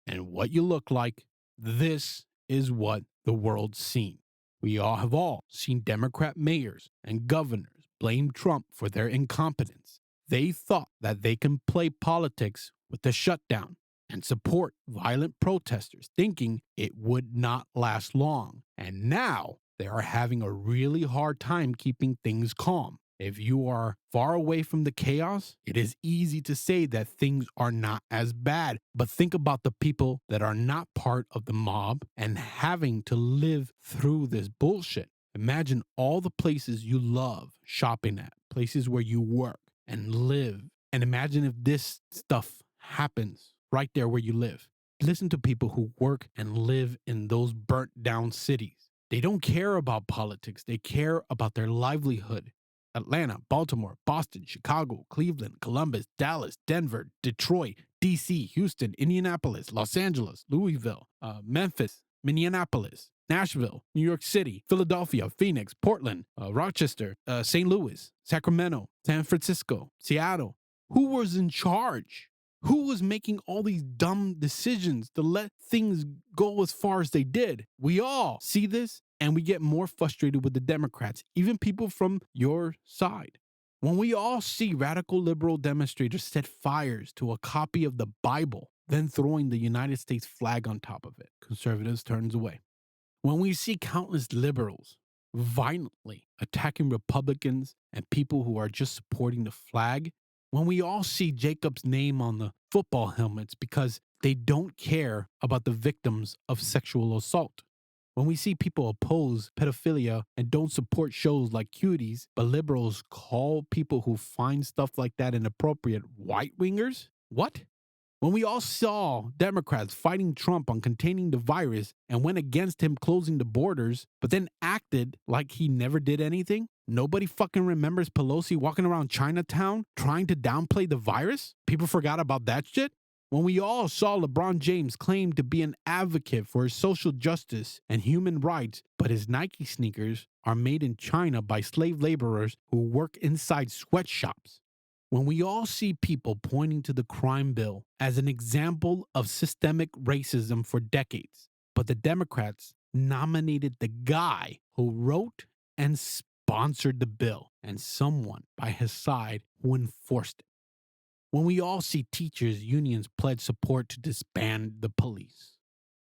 and what you look like. This is what the world's seen. We all have seen Democrat mayors and governors blame Trump for their incompetence. They thought that they can play politics with the shutdown and support violent protesters, thinking it would not last long. And now they are having a really hard time keeping things calm. If you are far away from the chaos, it is easy to say that things are not as bad. But think about the people that are not part of the mob and having to live through this bullshit. Imagine all the places you love shopping at, places where you work and live. And imagine if this stuff happens right there where you live. Listen to people who work and live in those burnt down cities. They don't care about politics. They care about their livelihood. Atlanta, Baltimore, Boston, Chicago, Cleveland, Columbus, Dallas, Denver, Detroit, DC, Houston, Indianapolis, Los Angeles, Louisville, Memphis, Minneapolis, Nashville, New York City, Philadelphia, Phoenix, Portland, Rochester, St. Louis, Sacramento, San Francisco, Seattle. Who was in charge? Who was making all these dumb decisions to let things go as far as they did? We all see this, and we get more frustrated with the Democrats, even people from your side. When we all see radical liberal demonstrators set fires to a copy of the Bible, then throwing the United States flag on top of it, conservatives turns away. When we see countless liberals violently attacking Republicans and people who are just supporting the flag, when we all see Jacob's name on the football helmets because they don't care about the victims of sexual assault. When we see people oppose pedophilia and don't support shows like Cuties, but liberals call people who find stuff like that inappropriate white-wingers? What? When we all saw Democrats fighting Trump on containing the virus and went against him closing the borders, but then acted like he never did anything? Nobody fucking remembers Pelosi walking around Chinatown trying to downplay the virus? People forgot about that shit? When we all saw LeBron James claim to be an advocate for social justice and human rights, but his Nike sneakers are made in China by slave laborers who work inside sweatshops. When we all see people pointing to the crime bill as an example of systemic racism for decades, but the Democrats nominated the guy who wrote and sponsored the bill and someone by his side who enforced it. When we all see teachers' unions pledge support to disband the police.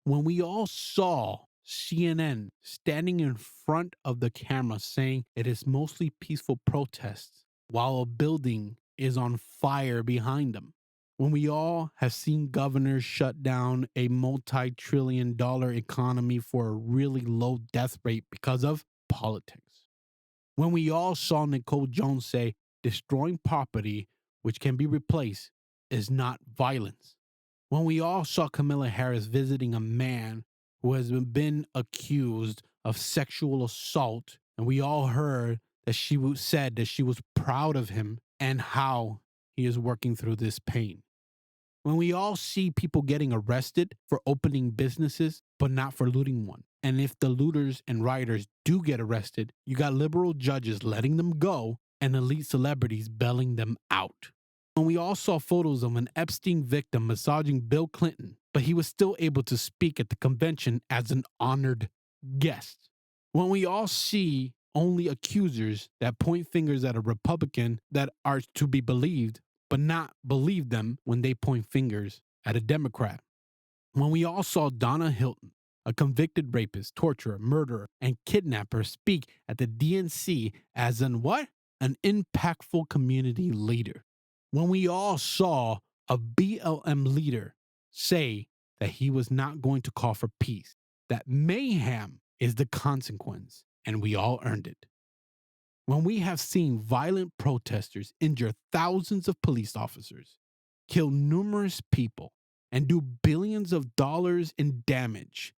When we all saw CNN standing in front of the camera saying it is mostly peaceful protests while a building is on fire behind them. When we all have seen governors shut down a multi-trillion-dollar economy for a really low death rate because of politics. When we all saw Nicole Jones say destroying property which can be replaced is not violence. When we all saw Kamala Harris visiting a man who has been accused of sexual assault, and we all heard that she said that she was proud of him and how he is working through this pain. When we all see people getting arrested for opening businesses, but not for looting one. And if the looters and rioters do get arrested, you got liberal judges letting them go and elite celebrities bailing them out. When we all saw photos of an Epstein victim massaging Bill Clinton, but he was still able to speak at the convention as an honored guest. When we all see only accusers that point fingers at a Republican that are to be believed, but not believe them when they point fingers at a Democrat. When we all saw Donna Hilton, a convicted rapist, torturer, murderer, and kidnapper, speak at the DNC as an what? An impactful community leader. When we all saw a BLM leader say that he was not going to call for peace, that mayhem is the consequence, and we all earned it. When we have seen violent protesters injure thousands of police officers, kill numerous people, and do billions of dollars in damage.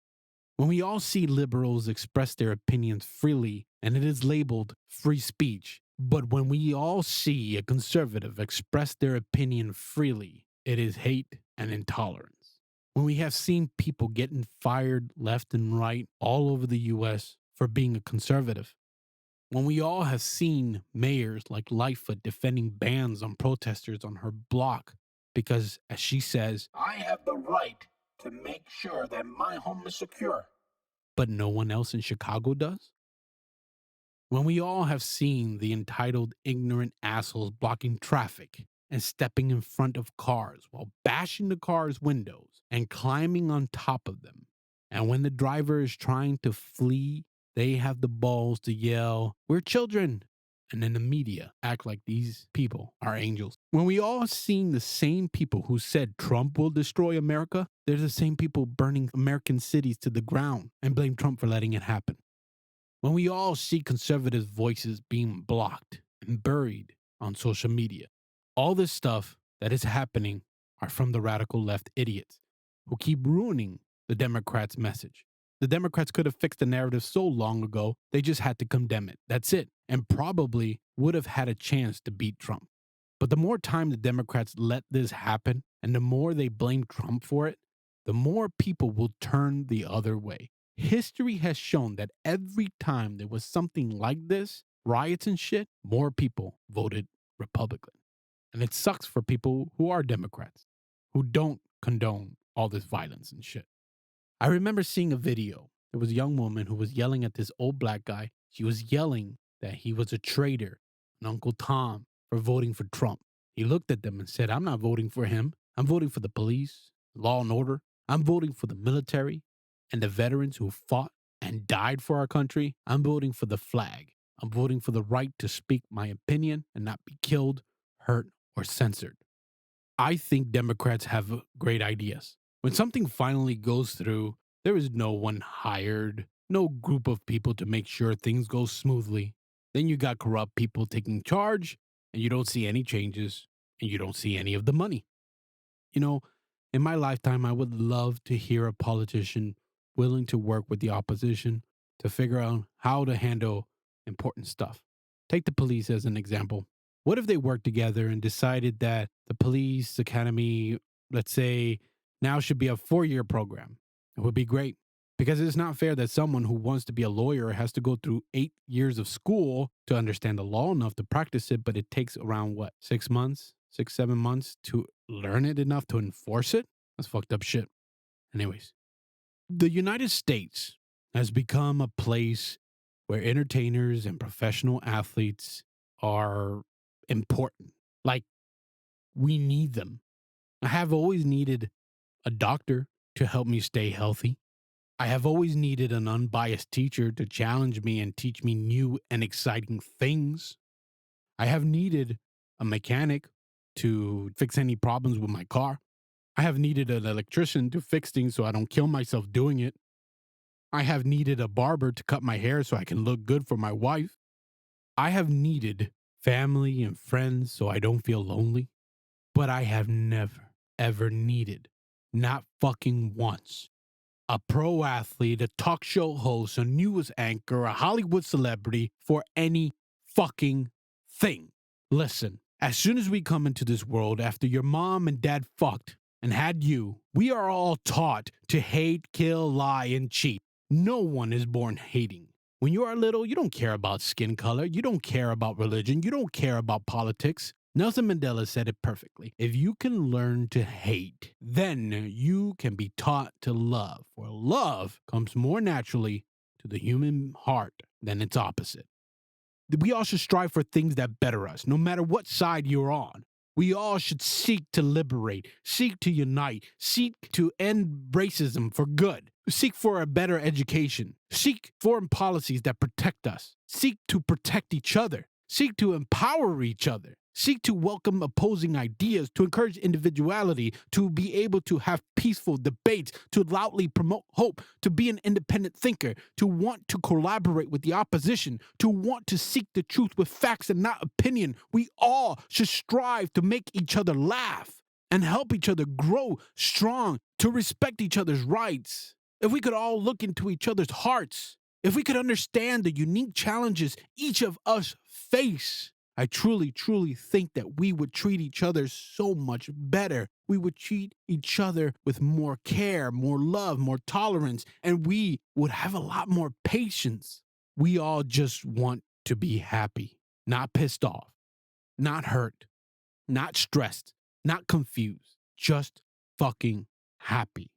When we all see liberals express their opinions freely and it is labeled free speech, but when we all see a conservative express their opinion freely, it is hate and intolerance. When we have seen people getting fired left and right all over the U.S. for being a conservative. When we all have seen mayors like Lightfoot defending bans on protesters on her block because, as she says, I have the right to make sure that my home is secure. But no one else in Chicago does? When we all have seen the entitled, ignorant assholes blocking traffic and stepping in front of cars while bashing the car's windows and climbing on top of them, and when the driver is trying to flee, they have the balls to yell, "We're children," and then the media act like these people are angels. When we all seen the same people who said Trump will destroy America, they're the same people burning American cities to the ground and blame Trump for letting it happen. When we all see conservatives' voices being blocked and buried on social media, all this stuff that is happening are from the radical left idiots who keep ruining the Democrats' message. The Democrats could have fixed the narrative so long ago, they just had to condemn it. That's it. And probably would have had a chance to beat Trump. But the more time the Democrats let this happen, and the more they blame Trump for it, the more people will turn the other way. History has shown that every time there was something like this, riots and shit, more people voted Republican. And it sucks for people who are Democrats, who don't condone all this violence and shit. I remember seeing a video. There was a young woman who was yelling at this old black guy. She was yelling that he was a traitor, an Uncle Tom, for voting for Trump. He looked at them and said, "I'm not voting for him. I'm voting for the police, law and order. I'm voting for the military and the veterans who fought and died for our country. I'm voting for the flag. I'm voting for the right to speak my opinion and not be killed, hurt, or censored." I think Democrats have great ideas. When something finally goes through, there is no one hired, no group of people to make sure things go smoothly. Then you got corrupt people taking charge, and you don't see any changes, and you don't see any of the money. You know, in my lifetime, I would love to hear a politician willing to work with the opposition to figure out how to handle important stuff. Take the police as an example. What if they worked together and decided that the police academy, let's say, now should be a 4-year program? It would be great, because it's not fair that someone who wants to be a lawyer has to go through 8 years of school to understand the law enough to practice it, but it takes around 6 months, 7 months to learn it enough to enforce it? That's fucked up shit. Anyways, the United States has become a place where entertainers and professional athletes are important. Like, we need them. I have always needed a doctor to help me stay healthy. I have always needed an unbiased teacher to challenge me and teach me new and exciting things. I have needed a mechanic to fix any problems with my car. I have needed an electrician to fix things so I don't kill myself doing it. I have needed a barber to cut my hair so I can look good for my wife. I have needed family and friends so I don't feel lonely. But I have never, ever needed, not fucking once, a pro athlete, a talk show host, a news anchor, a Hollywood celebrity for any fucking thing. Listen, as soon as we come into this world after your mom and dad fucked and had you, we are all taught to hate, kill, lie, and cheat. No one is born hating. When you are little, you don't care about skin color. You don't care about religion. You don't care about politics. Nelson Mandela said it perfectly. If you can learn to hate, then you can be taught to love. For love comes more naturally to the human heart than its opposite. We all should strive for things that better us, no matter what side you're on. We all should seek to liberate, seek to unite, seek to end racism for good, seek for a better education, seek foreign policies that protect us, seek to protect each other, seek to empower each other, seek to welcome opposing ideas, to encourage individuality, to be able to have peaceful debates, to loudly promote hope, to be an independent thinker, to want to collaborate with the opposition, to want to seek the truth with facts and not opinion. We all should strive to make each other laugh and help each other grow strong, to respect each other's rights. If we could all look into each other's hearts, if we could understand the unique challenges each of us face, I truly, truly think that we would treat each other so much better. We would treat each other with more care, more love, more tolerance, and we would have a lot more patience. We all just want to be happy, not pissed off, not hurt, not stressed, not confused, just fucking happy.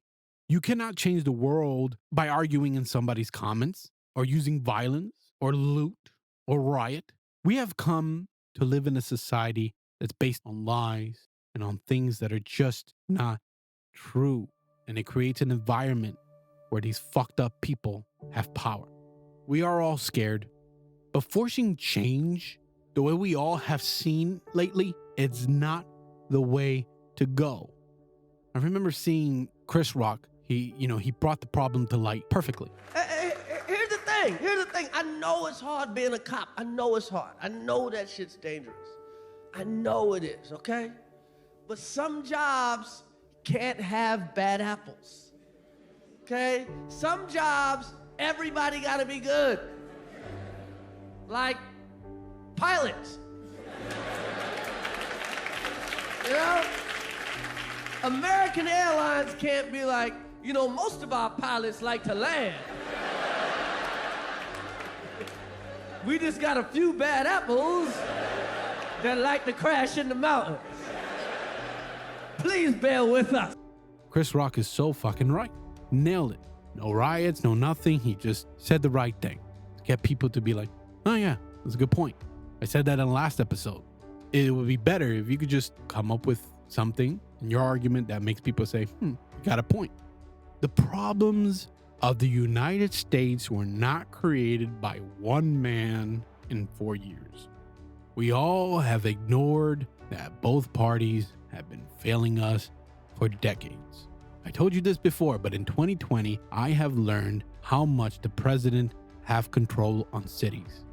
You cannot change the world by arguing in somebody's comments or using violence or loot or riot. We have come to live in a society that's based on lies and on things that are just not true. And it creates an environment where these fucked up people have power. We are all scared, but forcing change the way we all have seen lately, it's not the way to go. I remember seeing Chris Rock. He brought the problem to light perfectly. Here's the thing. I know it's hard being a cop. I know it's hard. I know that shit's dangerous. I know it is, okay? But some jobs can't have bad apples, okay? Some jobs, everybody gotta be good. Like pilots. You know? American Airlines can't be like, most of our pilots like to land. We just got a few bad apples that like to crash in the mountains. Please bear with us. Chris Rock is so fucking right. Nailed it. No riots, no nothing. He just said the right thing. Get people to be like, oh yeah, that's a good point. I said that in the last episode. It would be better if you could just come up with something in your argument that makes people say, you got a point. The problems of the United States were not created by one man in 4 years. We all have ignored that both parties have been failing us for decades. I told you this before, but in 2020, I have learned how much the president have control on cities.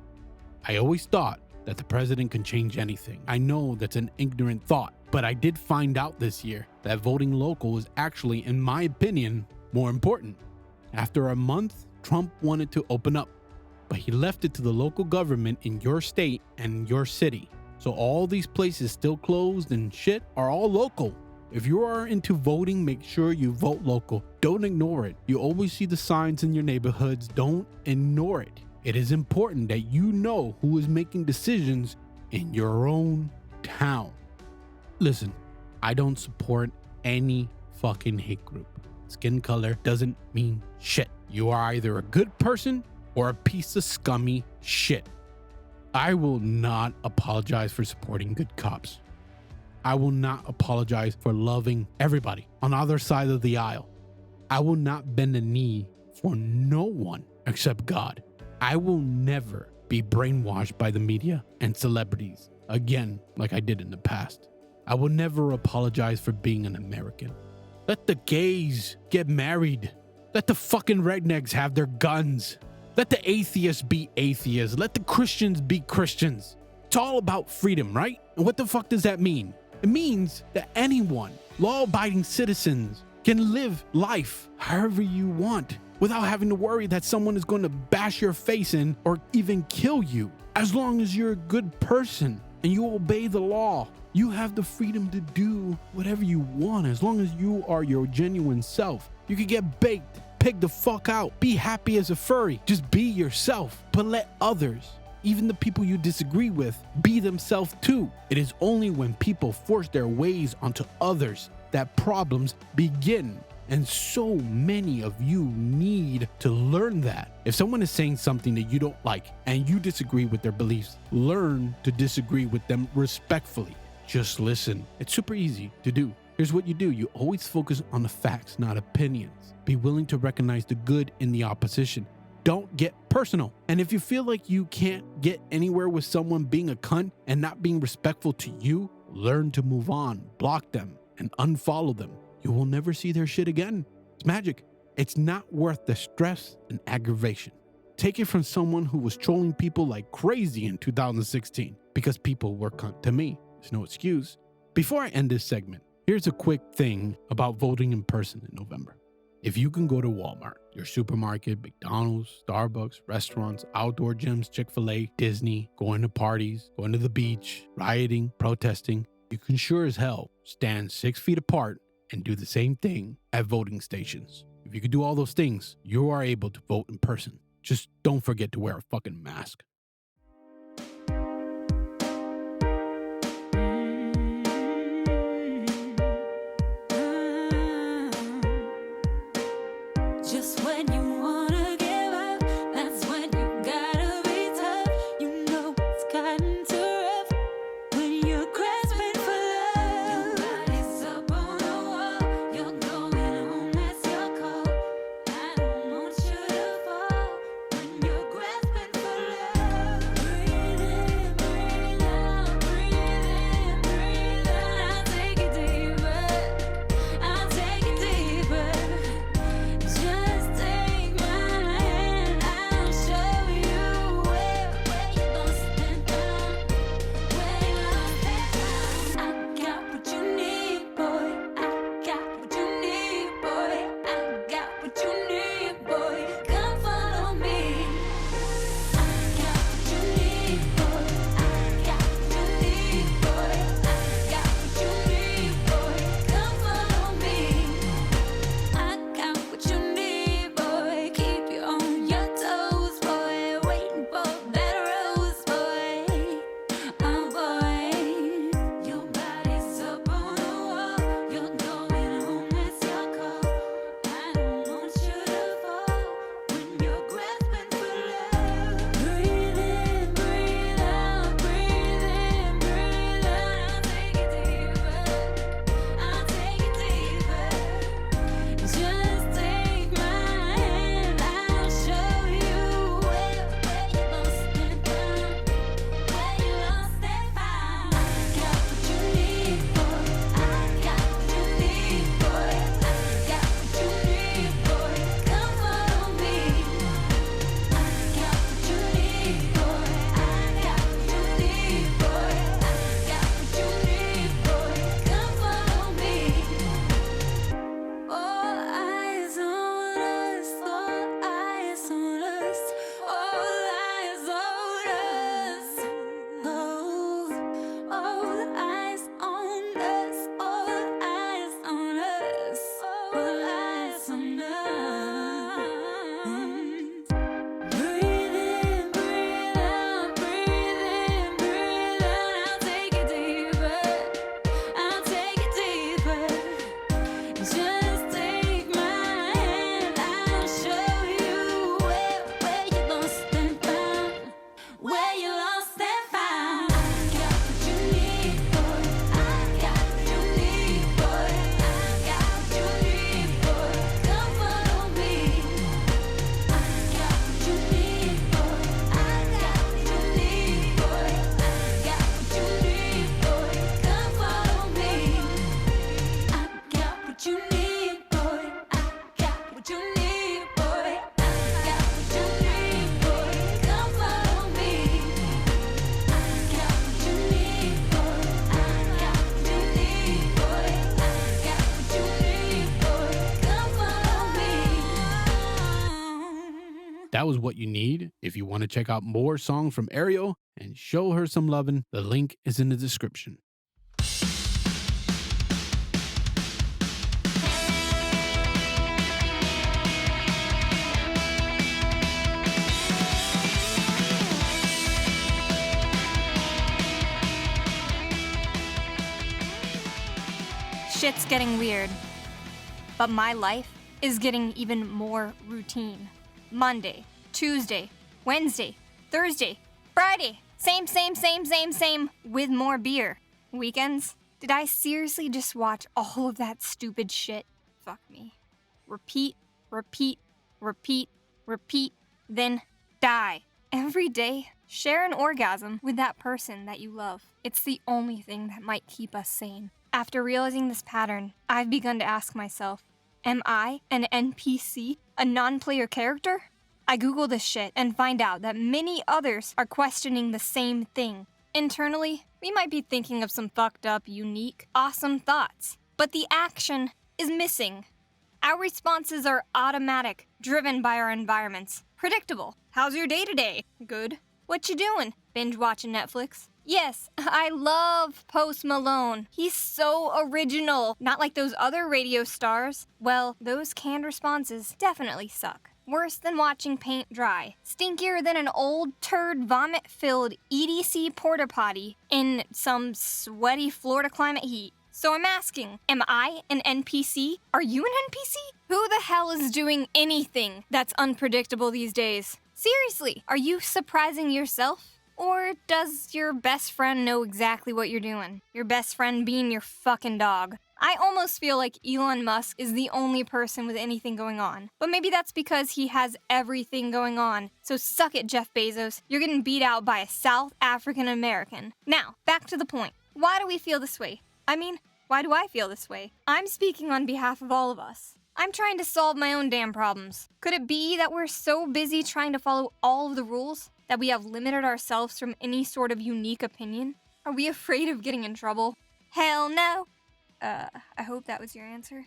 I always thought that the president can change anything. I know that's an ignorant thought, but I did find out this year that voting local is actually, in my opinion, more important. After a month, Trump wanted to open up, but he left it to the local government in your state and your city. So all these places still closed and shit are all local. If you are into voting, make sure you vote local. Don't ignore it. You always see the signs in your neighborhoods. Don't ignore it. It is important that you know who is making decisions in your own town. Listen, I don't support any fucking hate group. Skin color doesn't mean shit. You are either a good person or a piece of scummy shit. I will not apologize for supporting good cops. I will not apologize for loving everybody on either side of the aisle. I will not bend a knee for no one except God. I will never be brainwashed by the media and celebrities again like I did in the past. I will never apologize for being an American. Let the gays get married. Let the fucking rednecks have their guns. Let the atheists be atheists. Let the Christians be Christians. It's all about freedom, right? And what the fuck does that mean? It means that anyone, law-abiding citizens, can live life however you want without having to worry that someone is going to bash your face in or even kill you. As long as you're a good person and you obey the law, you have the freedom to do whatever you want as long as you are your genuine self. You can get baked, pig the fuck out, be happy as a furry, just be yourself, but let others, even the people you disagree with, be themselves too. It is only when people force their ways onto others that problems begin. And so many of you need to learn that. If someone is saying something that you don't like and you disagree with their beliefs, learn to disagree with them respectfully. Just listen. It's super easy to do. Here's what you do. You always focus on the facts, not opinions. Be willing to recognize the good in the opposition. Don't get personal. And if you feel like you can't get anywhere with someone being a cunt and not being respectful to you, learn to move on, block them, and unfollow them. You will never see their shit again. It's magic. It's not worth the stress and aggravation. Take it from someone who was trolling people like crazy in 2016 because people were cunt to me. There's no excuse. Before I end this segment, here's a quick thing about voting in person in November. If you can go to Walmart, your supermarket, McDonald's, Starbucks, restaurants, outdoor gyms, Chick-fil-A, Disney, going to parties, going to the beach, rioting, protesting, you can sure as hell stand 6 feet apart and do the same thing at voting stations. If you can do all those things, you are able to vote in person. Just don't forget to wear a fucking mask. Just when you wanna give up, that's when you gotta be tough. You know it's gotten too rough when you're grasping for love. Your body's up on the wall, you're going home, that's your call. I don't want you to fall when you're grasping for love. Breathe in, breathe out, breathe in, breathe out. I'll take it deeper, I'll take it deeper. Just take my hand, I'll show you where you lost and found, where you lost and found. I got what you need, boy. I got what you need, boy. I got what you need, boy. Come follow me. I got what you need, boy. I got what you need, boy. I got what you need, boy. Come follow me. I got what you need, boy. Keep you on your toes, boy. Waiting for that rose, boy. Oh, boy. Your body's up on the wall. You're going home, that's your call. I don't want you to fall when you're grasping for love. Breathe in, breathe out, breathe in, breathe out. I'll take it deeper, I'll take it deeper. Just take my hand, I'll show you where you lost and found, where you lost and found. I got what you need, boy. I got what you need, boy. I got what you need, boy. Come follow me. I got what you need, boy. I got what you need, boy. I got what you need, boy. Come follow me. All eyes on us, all eyes on us, all eyes on us. Oh, all eyes on us, all eyes on us, all eyes on us. Breathe in, breathe out, breathe in, breathe out. I'll take it deeper, I'll take it deeper. Just take my hand, I'll show you where you lost and found, where you lost and found. I got what you need, boy. I got what you need, boy. I got what you need, boy. Come follow me. I got what you need, boy. I got what you need, boy. I got what you need, boy. Come follow me. I got what you need, boy. I got what you need, boy. I got what you need, boy. Come follow me. I got what you need, boy. I got what you need, boy. I got what you need, boy. Come follow me. That was What You Need. If you want to check out more songs from Ariel and show her some lovin', the link is in the description. Shit's getting weird. But my life is getting even more routine. Monday, Tuesday, Wednesday, Thursday, Friday. Same, with more beer. Weekends? Did I seriously just watch all of that stupid shit? Fuck me. Repeat, then die. Every day, share an orgasm with that person that you love. It's the only thing that might keep us sane. After realizing this pattern, I've begun to ask myself, am I an NPC, a non-player character? I Google this shit and find out that many others are questioning the same thing. Internally, we might be thinking of some fucked up, unique, awesome thoughts, but the action is missing. Our responses are automatic, driven by our environments. Predictable. How's your day today? Good. What you doing? Binge watching Netflix? Yes, I love Post Malone. He's so original. Not like those other radio stars. Well, those canned responses definitely suck. Worse than watching paint dry. Stinkier than an old turd vomit-filled EDC porta potty in some sweaty Florida climate heat. So I'm asking, am I an NPC? Are you an NPC? Who the hell is doing anything that's unpredictable these days? Seriously, are you surprising yourself? Or does your best friend know exactly what you're doing? Your best friend being your fucking dog. I almost feel like Elon Musk is the only person with anything going on. But maybe that's because he has everything going on. So suck it, Jeff Bezos. You're getting beat out by a South African American. Now, back to the point. Why do we feel this way? I mean, why do I feel this way? I'm speaking on behalf of all of us. I'm trying to solve my own damn problems. Could it be that we're so busy trying to follow all of the rules that we have limited ourselves from any sort of unique opinion? Are we afraid of getting in trouble? Hell no. I hope that was your answer.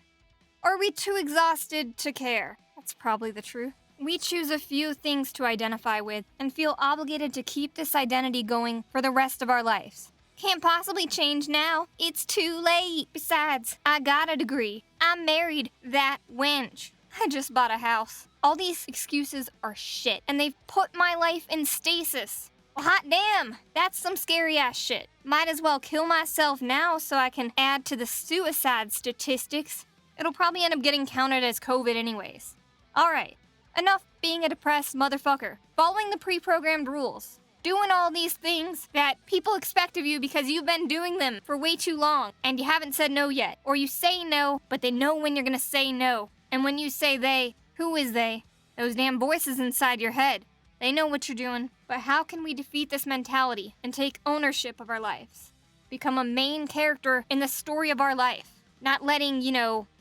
Are we too exhausted to care? That's probably the truth. We choose a few things to identify with and feel obligated to keep this identity going for the rest of our lives. Can't possibly change now. It's too late. Besides, I got a degree. I'm married. That wench. I just bought a house. All these excuses are shit, and they've put my life in stasis. Well, hot damn, that's some scary ass shit. Might as well kill myself now so I can add to the suicide statistics. It'll probably end up getting counted as COVID anyways. Alright, enough being a depressed motherfucker. Following the pre-programmed rules. Doing all these things that people expect of you because you've been doing them for way too long and you haven't said no yet. Or you say no, but they know when you're gonna say no. And when you say they, who is they? Those damn voices inside your head. They know what you're doing. But how can we defeat this mentality and take ownership of our lives? Become a main character in the story of our life. Not letting,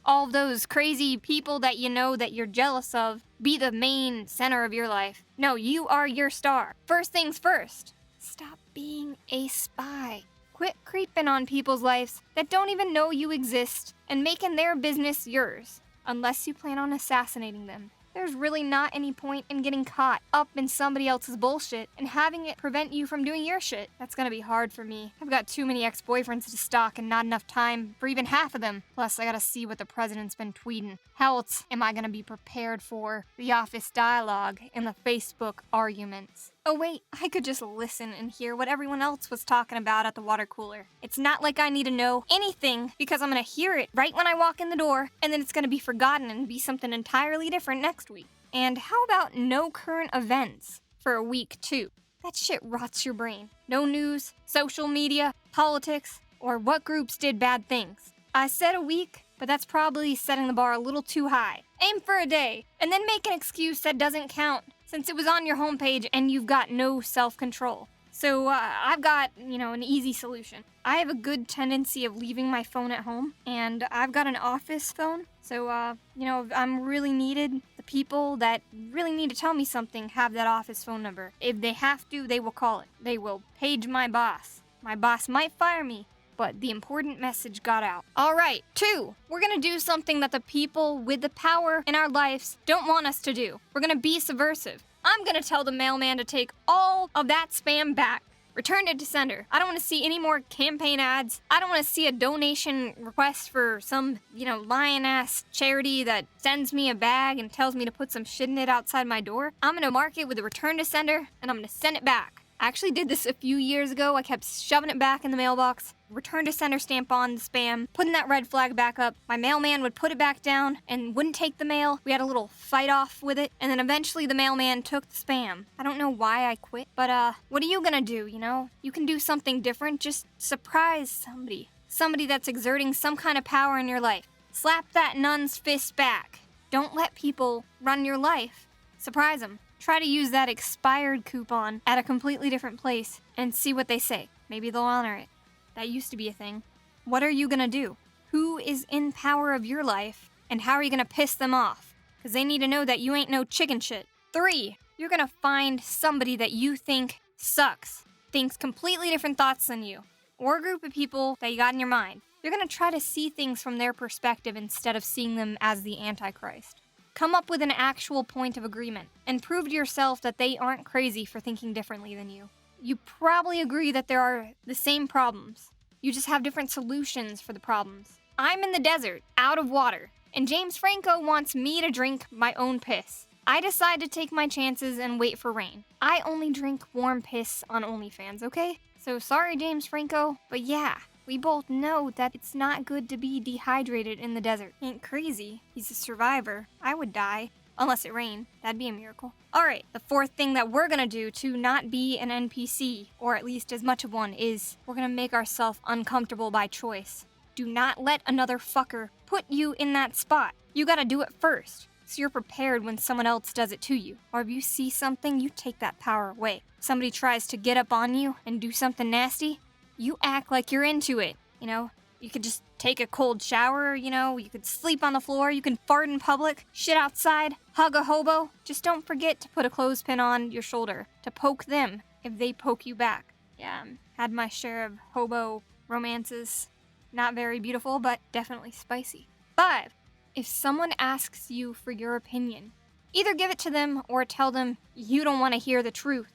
all those crazy people that you know that you're jealous of be the main center of your life. No, you are your star. First things first. Stop being a spy. Quit creeping on people's lives that don't even know you exist and making their business yours. Unless you plan on assassinating them. There's really not any point in getting caught up in somebody else's bullshit and having it prevent you from doing your shit. That's gonna be hard for me. I've got too many ex-boyfriends to stalk and not enough time for even half of them. Plus, I gotta see what the president's been tweeting. How else am I gonna be prepared for the office dialogue and the Facebook arguments? Oh wait, I could just listen and hear what everyone else was talking about at the water cooler. It's not like I need to know anything because I'm gonna hear it right when I walk in the door and then it's gonna be forgotten and be something entirely different next week. And how about no current events for a week too? That shit rots your brain. No news, social media, politics, or what groups did bad things. I said a week, but that's probably setting the bar a little too high. Aim for a day, and then make an excuse that doesn't count, since it was on your homepage and you've got no self-control. So I've got, an easy solution. I have a good tendency of leaving my phone at home, and I've got an office phone. So, if I'm really needed, the people that really need to tell me something have that office phone number. If they have to, they will call it. They will page my boss. My boss might fire me, but the important message got out. All right, 2, we're gonna do something that the people with the power in our lives don't want us to do. We're gonna be subversive. I'm gonna tell the mailman to take all of that spam back. Return it to sender. I don't want to see any more campaign ads. I don't want to see a donation request for some, lion-ass charity that sends me a bag and tells me to put some shit in it outside my door. I'm gonna mark it with a return to sender, and I'm gonna send it back. I actually did this a few years ago. I kept shoving it back in the mailbox, return to sender stamp on the spam, putting that red flag back up. My mailman would put it back down and wouldn't take the mail. We had a little fight off with it, and then eventually the mailman took the spam. I don't know why I quit, but what are you gonna do, you know? You can do something different. Just surprise somebody. Somebody that's exerting some kind of power in your life. Slap that nun's fist back. Don't let people run your life. Surprise them. Try to use that expired coupon at a completely different place and see what they say. Maybe they'll honor it. That used to be a thing. What are you gonna do? Who is in power of your life, and how are you gonna piss them off? Because they need to know that you ain't no chicken shit. 3, you're gonna find somebody that you think sucks, thinks completely different thoughts than you, or a group of people that you got in your mind. You're gonna try to see things from their perspective instead of seeing them as the Antichrist. Come up with an actual point of agreement, and prove to yourself that they aren't crazy for thinking differently than you. You probably agree that there are the same problems. You just have different solutions for the problems. I'm in the desert, out of water, and James Franco wants me to drink my own piss. I decide to take my chances and wait for rain. I only drink warm piss on OnlyFans, okay? So sorry, James Franco, but yeah. We both know that it's not good to be dehydrated in the desert. Ain't crazy. He's a survivor. I would die. Unless it rained. That'd be a miracle. Alright, the 4th thing that we're gonna do to not be an NPC, or at least as much of one, is we're gonna make ourselves uncomfortable by choice. Do not let another fucker put you in that spot. You gotta do it first, so you're prepared when someone else does it to you. Or if you see something, you take that power away. Somebody tries to get up on you and do something nasty, you act like you're into it, you know? You could just take a cold shower, you know? You could sleep on the floor, you can fart in public, shit outside, hug a hobo. Just don't forget to put a clothespin on your shoulder to poke them if they poke you back. Yeah, had my share of hobo romances. Not very beautiful, but definitely spicy. 5, if someone asks you for your opinion, either give it to them or tell them you don't want to hear the truth,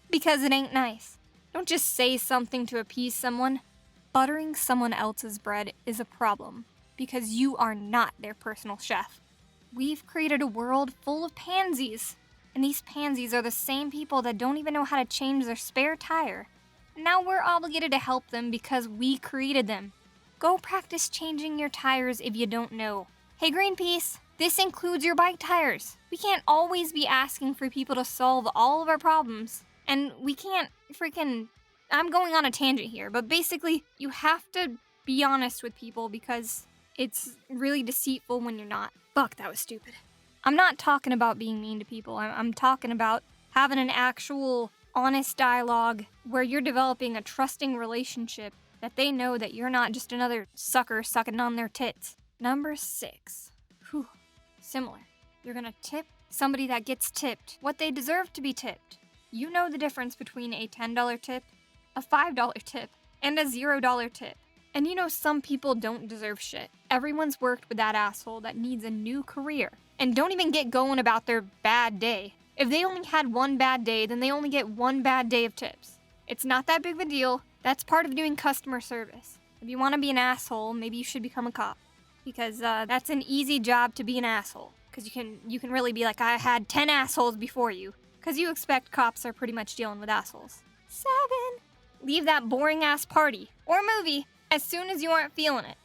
because it ain't nice. Don't just say something to appease someone. Buttering someone else's bread is a problem, because you are not their personal chef. We've created a world full of pansies, and these pansies are the same people that don't even know how to change their spare tire. Now we're obligated to help them because we created them. Go practice changing your tires if you don't know. Hey Greenpeace, this includes your bike tires. We can't always be asking for people to solve all of our problems. And we can't I'm going on a tangent here, but basically, you have to be honest with people because it's really deceitful when you're not. Fuck, that was stupid. I'm not talking about being mean to people. I'm talking about having an actual honest dialogue where you're developing a trusting relationship that they know that you're not just another sucker sucking on their tits. Number 6. Whew. Similar. You're gonna tip somebody that gets tipped what they deserve to be tipped. You know the difference between a $10 tip, a $5 tip, and a $0 tip. And you know some people don't deserve shit. Everyone's worked with that asshole that needs a new career. And don't even get going about their bad day. If they only had one bad day, then they only get one bad day of tips. It's not that big of a deal. That's part of doing customer service. If you want to be an asshole, maybe you should become a cop. Because that's an easy job to be an asshole. Because you can really be like, I had 10 assholes before you. Because you expect cops are pretty much dealing with assholes. 7. Leave that boring ass party or movie as soon as you aren't feeling it.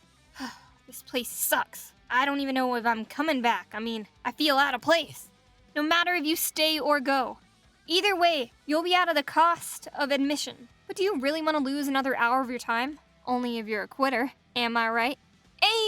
This place sucks. I don't even know if I'm coming back. I mean, I feel out of place. No matter if you stay or go. Either way, you'll be out of the cost of admission. But do you really want to lose another hour of your time? Only if you're a quitter. Am I right?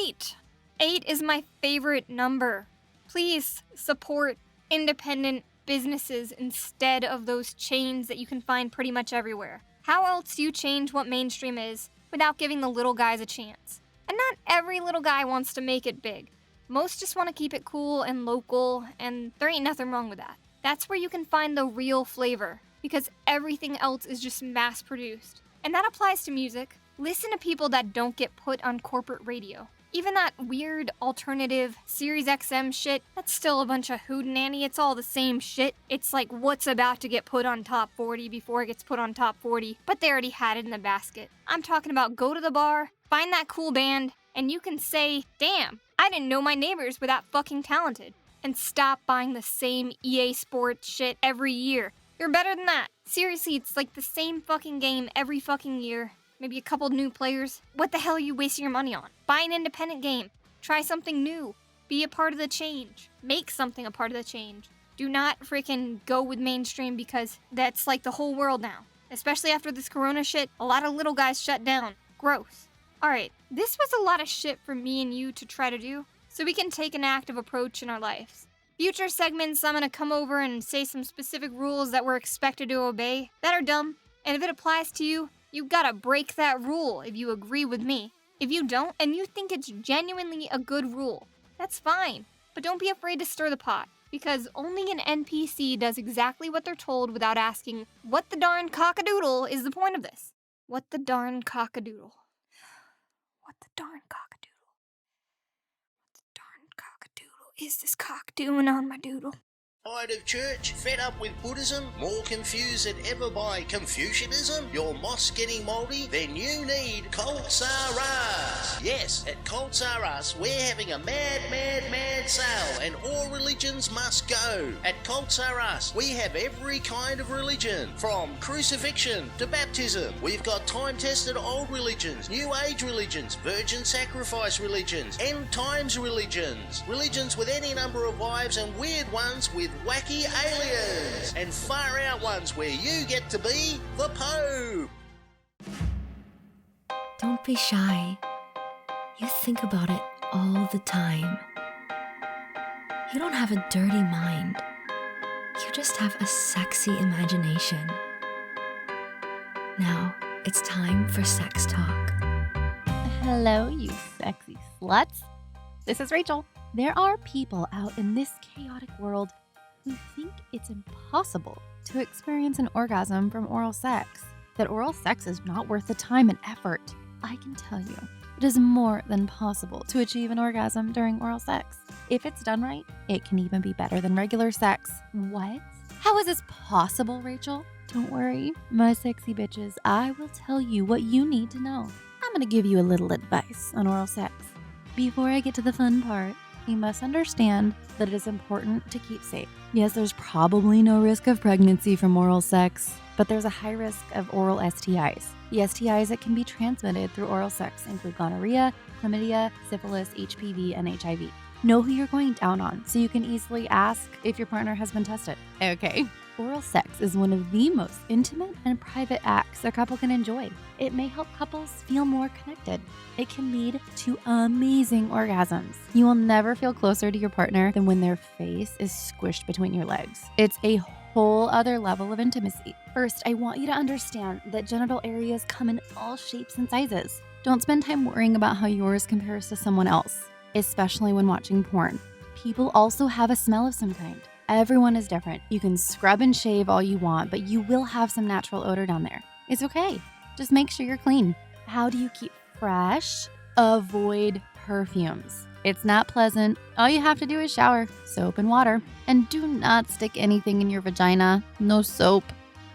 8. 8 is my favorite number. Please support independent businesses instead of those chains that you can find pretty much everywhere. How else do you change what mainstream is without giving the little guys a chance? And not every little guy wants to make it big. Most just want to keep it cool and local, and there ain't nothing wrong with that. That's where you can find the real flavor, because everything else is just mass-produced. And that applies to music. Listen to people that don't get put on corporate radio. Even that weird alternative Sirius XM shit, that's still a bunch of hootenanny. It's all the same shit. It's like what's about to get put on top 40 before it gets put on top 40, but they already had it in the basket. I'm talking about go to the bar, find that cool band, and you can say, damn, I didn't know my neighbors were that fucking talented. And stop buying the same EA Sports shit every year. You're better than that. Seriously, it's like the same fucking game every fucking year. Maybe a couple new players. What the hell are you wasting your money on? Buy an independent game. Try something new. Be a part of the change. Make something a part of the change. Do not freaking go with mainstream because that's like the whole world now. Especially after this corona shit, a lot of little guys shut down. Gross. Alright, this was a lot of shit for me and you to try to do, so we can take an active approach in our lives. Future segments, I'm gonna come over and say some specific rules that we're expected to obey that are dumb, and if it applies to you, you gotta break that rule if you agree with me. If you don't, and you think it's genuinely a good rule, that's fine. But don't be afraid to stir the pot, because only an NPC does exactly what they're told without asking, what the darn cockadoodle is the point of this? What the darn cockadoodle? What the darn cockadoodle? What the darn cockadoodle is this cock doing on my doodle? Tired of church? Fed up with Buddhism? More confused than ever by Confucianism? Your moss getting mouldy? Then you need Colts R Us. Yes, at Colts R Us, we're having a mad sale, and all religions must go. At Colts R Us, we have every kind of religion, from crucifixion to baptism. We've got time-tested old religions, new age religions, virgin sacrifice religions, end times religions, religions with any number of wives, and weird ones with wacky aliens, and far out ones where you get to be the Pope. Don't be shy. You think about it all the time. You don't have a dirty mind. You just have a sexy imagination. Now, it's time for sex talk. Hello, you sexy sluts. This is Rachel. There are people out in this chaotic world who think it's impossible to experience an orgasm from oral sex. That oral sex is not worth the time and effort. I can tell you, it is more than possible to achieve an orgasm during oral sex. If it's done right, it can even be better than regular sex. What? How is this possible, Rachel? Don't worry, my sexy bitches, I will tell you what you need to know. I'm gonna give you a little advice on oral sex. Before I get to the fun part, you must understand that it is important to keep safe. Yes, there's probably no risk of pregnancy from oral sex, but there's a high risk of oral STIs. The STIs that can be transmitted through oral sex include gonorrhea, chlamydia, syphilis, HPV, and HIV. Know who you're going down on so you can easily ask if your partner has been tested. Okay. Oral sex is one of the most intimate and private acts a couple can enjoy. It may help couples feel more connected. It can lead to amazing orgasms. You will never feel closer to your partner than when their face is squished between your legs. It's a whole other level of intimacy. First, I want you to understand that genital areas come in all shapes and sizes. Don't spend time worrying about how yours compares to someone else, especially when watching porn. People also have a smell of some kind. Everyone is different. You can scrub and shave all you want, but you will have some natural odor down there. It's okay. Just make sure you're clean. How do you keep fresh? Avoid perfumes. It's not pleasant. All you have to do is shower, soap and water. And do not stick anything in your vagina. No soap,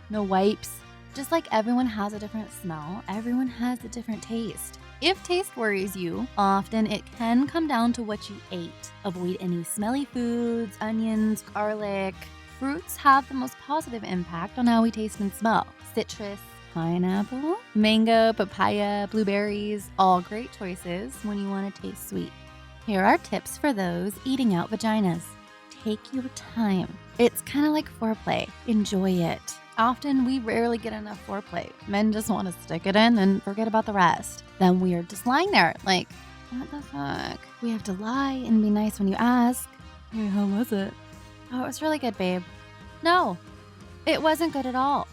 no wipes. Just like everyone has a different smell, everyone has a different taste. If taste worries you, often it can come down to what you ate. Avoid any smelly foods, onions, garlic. Fruits have the most positive impact on how we taste and smell. Citrus, pineapple, mango, papaya, blueberries, all great choices when you want to taste sweet. Here are tips for those eating out vaginas. Take your time. It's kind of like foreplay. Enjoy it. Often, we rarely get enough foreplay. Men just want to stick it in and forget about the rest. Then we are just lying there like, what the fuck? We have to lie and be nice when you ask. Hey, how was it? Oh, it was really good, babe. No, it wasn't good at all.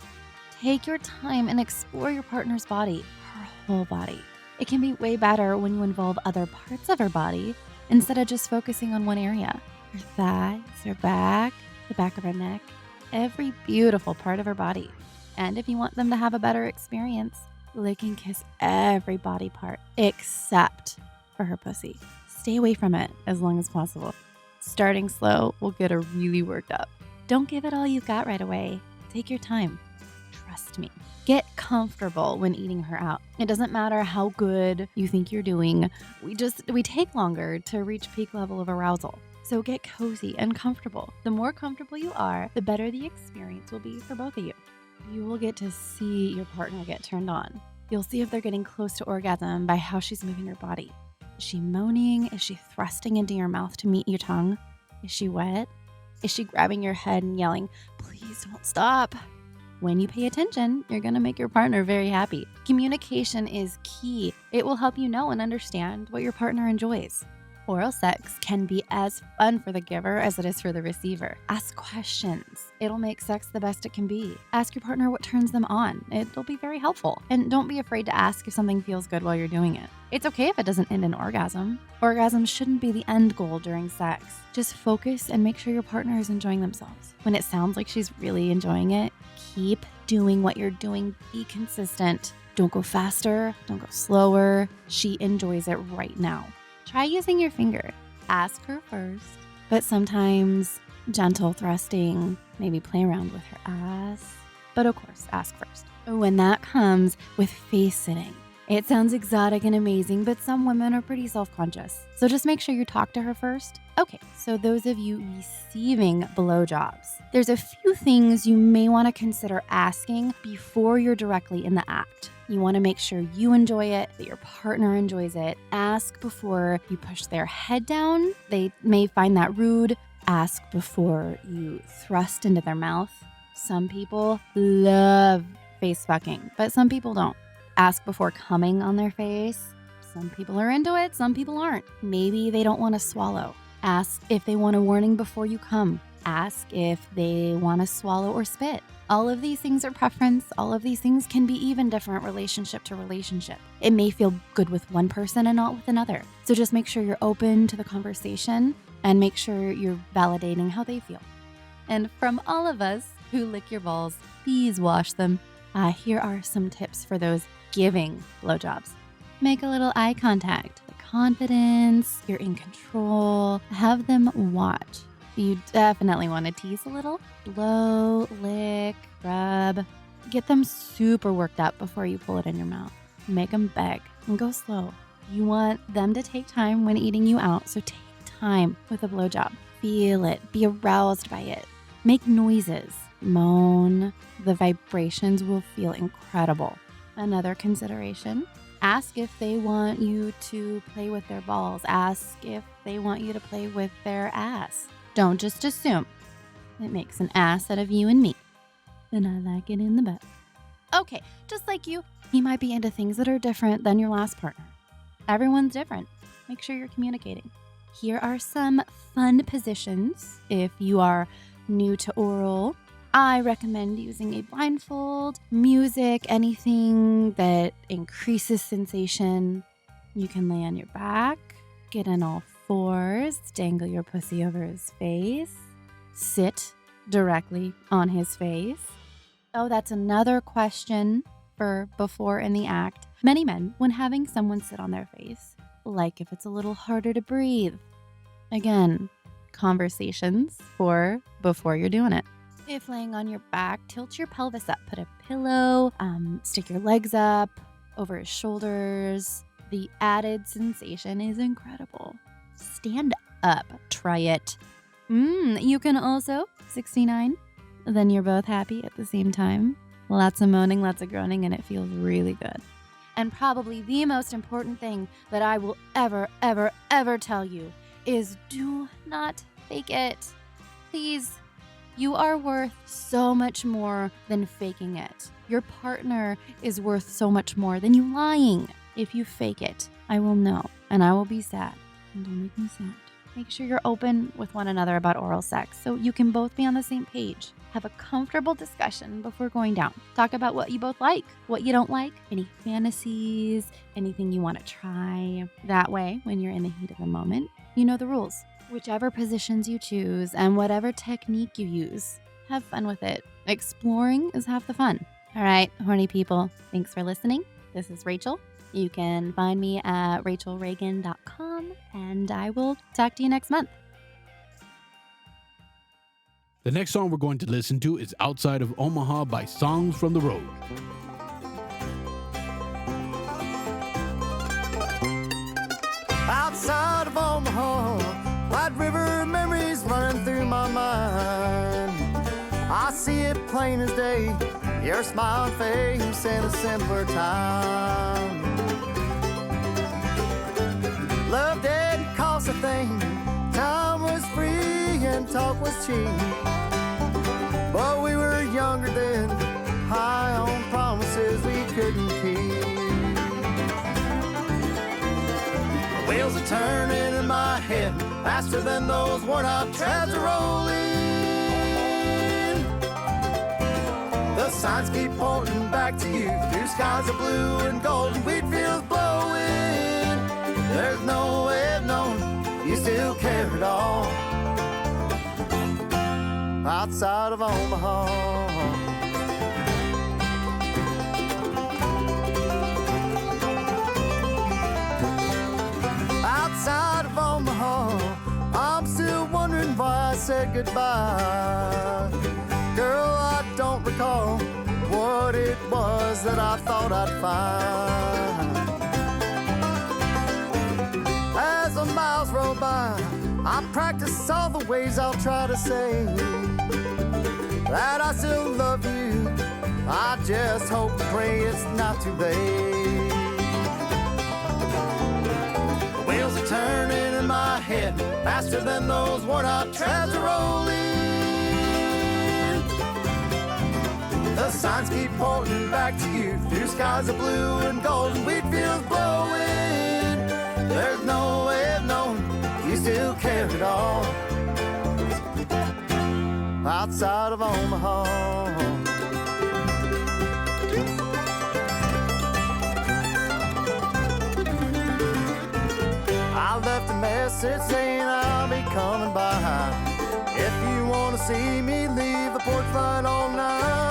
Take your time and explore your partner's body, her whole body. It can be way better when you involve other parts of her body instead of just focusing on one area. Her thighs, her back, the back of her neck. Every beautiful part of her body. And if you want them to have a better experience, lick and kiss every body part except for her pussy. Stay away from it as long as possible. Starting slow will get her really worked up. Don't give it all you've got right away. Take your time. Trust me. Get comfortable when eating her out. It doesn't matter how good you think you're doing. We take longer to reach peak level of arousal. So get cozy and comfortable. The more comfortable you are, the better the experience will be for both of you. You will get to see your partner get turned on. You'll see if they're getting close to orgasm by how she's moving her body. Is she moaning? Is she thrusting into your mouth to meet your tongue? Is she wet? Is she grabbing your head and yelling, "Please don't stop"? When you pay attention, you're going to make your partner very happy. Communication is key. It will help you know and understand what your partner enjoys. Oral sex can be as fun for the giver as it is for the receiver. Ask questions. It'll make sex the best it can be. Ask your partner what turns them on. It'll be very helpful. And don't be afraid to ask if something feels good while you're doing it. It's okay if it doesn't end in orgasm. Orgasm shouldn't be the end goal during sex. Just focus and make sure your partner is enjoying themselves. When it sounds like she's really enjoying it, keep doing what you're doing. Be consistent. Don't go faster. Don't go slower. She enjoys it right now. Try using your finger. Ask her first, but sometimes gentle thrusting, maybe play around with her ass. But of course, ask first. When that comes with face sitting, it sounds exotic and amazing, but some women are pretty self-conscious. So just make sure you talk to her first. Okay, so those of you receiving blowjobs, there's a few things you may want to consider asking before you're directly in the act. You want to make sure you enjoy it, that your partner enjoys it. Ask before you push their head down. They may find that rude. Ask before you thrust into their mouth. Some people love face fucking, but some people don't. Ask before coming on their face. Some people are into it, some people aren't. Maybe they don't want to swallow. Ask if they want a warning before you come. Ask if they want to swallow or spit. All of these things are preference. All of these things can be even different relationship to relationship. It may feel good with one person and not with another. So just make sure you're open to the conversation and make sure you're validating how they feel. And from all of us who lick your balls, please wash them. Here are some tips for those giving blowjobs. Make a little eye contact. The confidence, you're in control. Have them watch. You definitely want to tease a little. Blow, lick, rub. Get them super worked up before you pull it in your mouth. Make them beg and go slow. You want them to take time when eating you out, so take time with a blowjob. Feel it. Be aroused by it. Make noises. Moan. The vibrations will feel incredible. Another consideration, ask if they want you to play with their balls. Ask if they want you to play with their ass. Don't just assume. It makes an ass out of you and me. And I like it in the butt. Okay, just like you, he might be into things that are different than your last partner. Everyone's different. Make sure you're communicating. Here are some fun positions if you are new to oral. I recommend using a blindfold, music, anything that increases sensation. You can lay on your back, get on all fours, dangle your pussy over his face, sit directly on his face. Oh, that's another question for before in the act. Many men, when having someone sit on their face, like if it's a little harder to breathe. Again, conversations for before you're doing it. If laying on your back, tilt your pelvis up. Put a pillow, stick your legs up over his shoulders. The added sensation is incredible. Stand up. Try it. You can also, 69, then you're both happy at the same time. Lots of moaning, lots of groaning, and it feels really good. And probably the most important thing that I will ever, ever, ever tell you is do not fake it. Please. You are worth so much more than faking it. Your partner is worth so much more than you lying. If you fake it, I will know, and I will be sad. And don't make me sad. Make sure you're open with one another about oral sex so you can both be on the same page. Have a comfortable discussion before going down. Talk about what you both like, what you don't like, any fantasies, anything you want to try. That way, when you're in the heat of the moment, you know the rules. Whichever positions you choose and whatever technique you use, have fun with it. Exploring is half the fun. All right, horny people, thanks for listening. This is Rachel. You can find me at rachelreagan.com, and I will talk to you next month. The next song we're going to listen to is Outside of Omaha by Songs from the Road. Outside of Omaha, White River, mind. I see it plain as day, your smiling face in a simpler time. Love didn't cost a thing, time was free and talk was cheap. But we were younger then, high on promises we couldn't keep. The wheels are turning in my head, faster than those worn-out treads are rolling. The signs keep pointing back to you, through skies of blue and gold and wheat fields blowing. There's no way of knowing you still care at all. Outside of Omaha, outside of Omaha, I'm still wondering why I said goodbye. Girl, I don't recall what it was that I thought I'd find. As the miles roll by, I practice all the ways I'll try to say that I still love you. I just hope and pray it's not too late. The wheels are turning in my head, faster than those worn-out treads are rolling. The signs keep pointing back to you, through skies of blue and gold and wheat fields blowing. There's no way of knowing you still care at all. Outside of Omaha, I left a message saying I'll be coming by. If you want to see me, leave the porch light all night.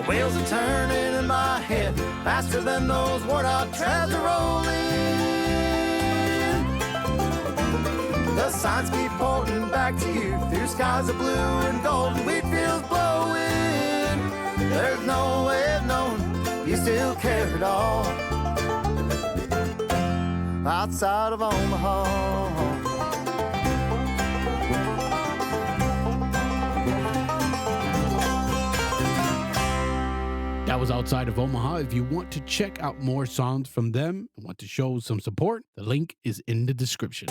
Wheels are turning in my head, faster than those worn-out treads are rolling. The signs keep pointing back to you, through skies of blue and gold and wheat fields blowing. There's no way of knowing you still care at all. Outside of Omaha, that was Outside of Omaha. If you want to check out more songs from them and want to show some support, the link is in the description.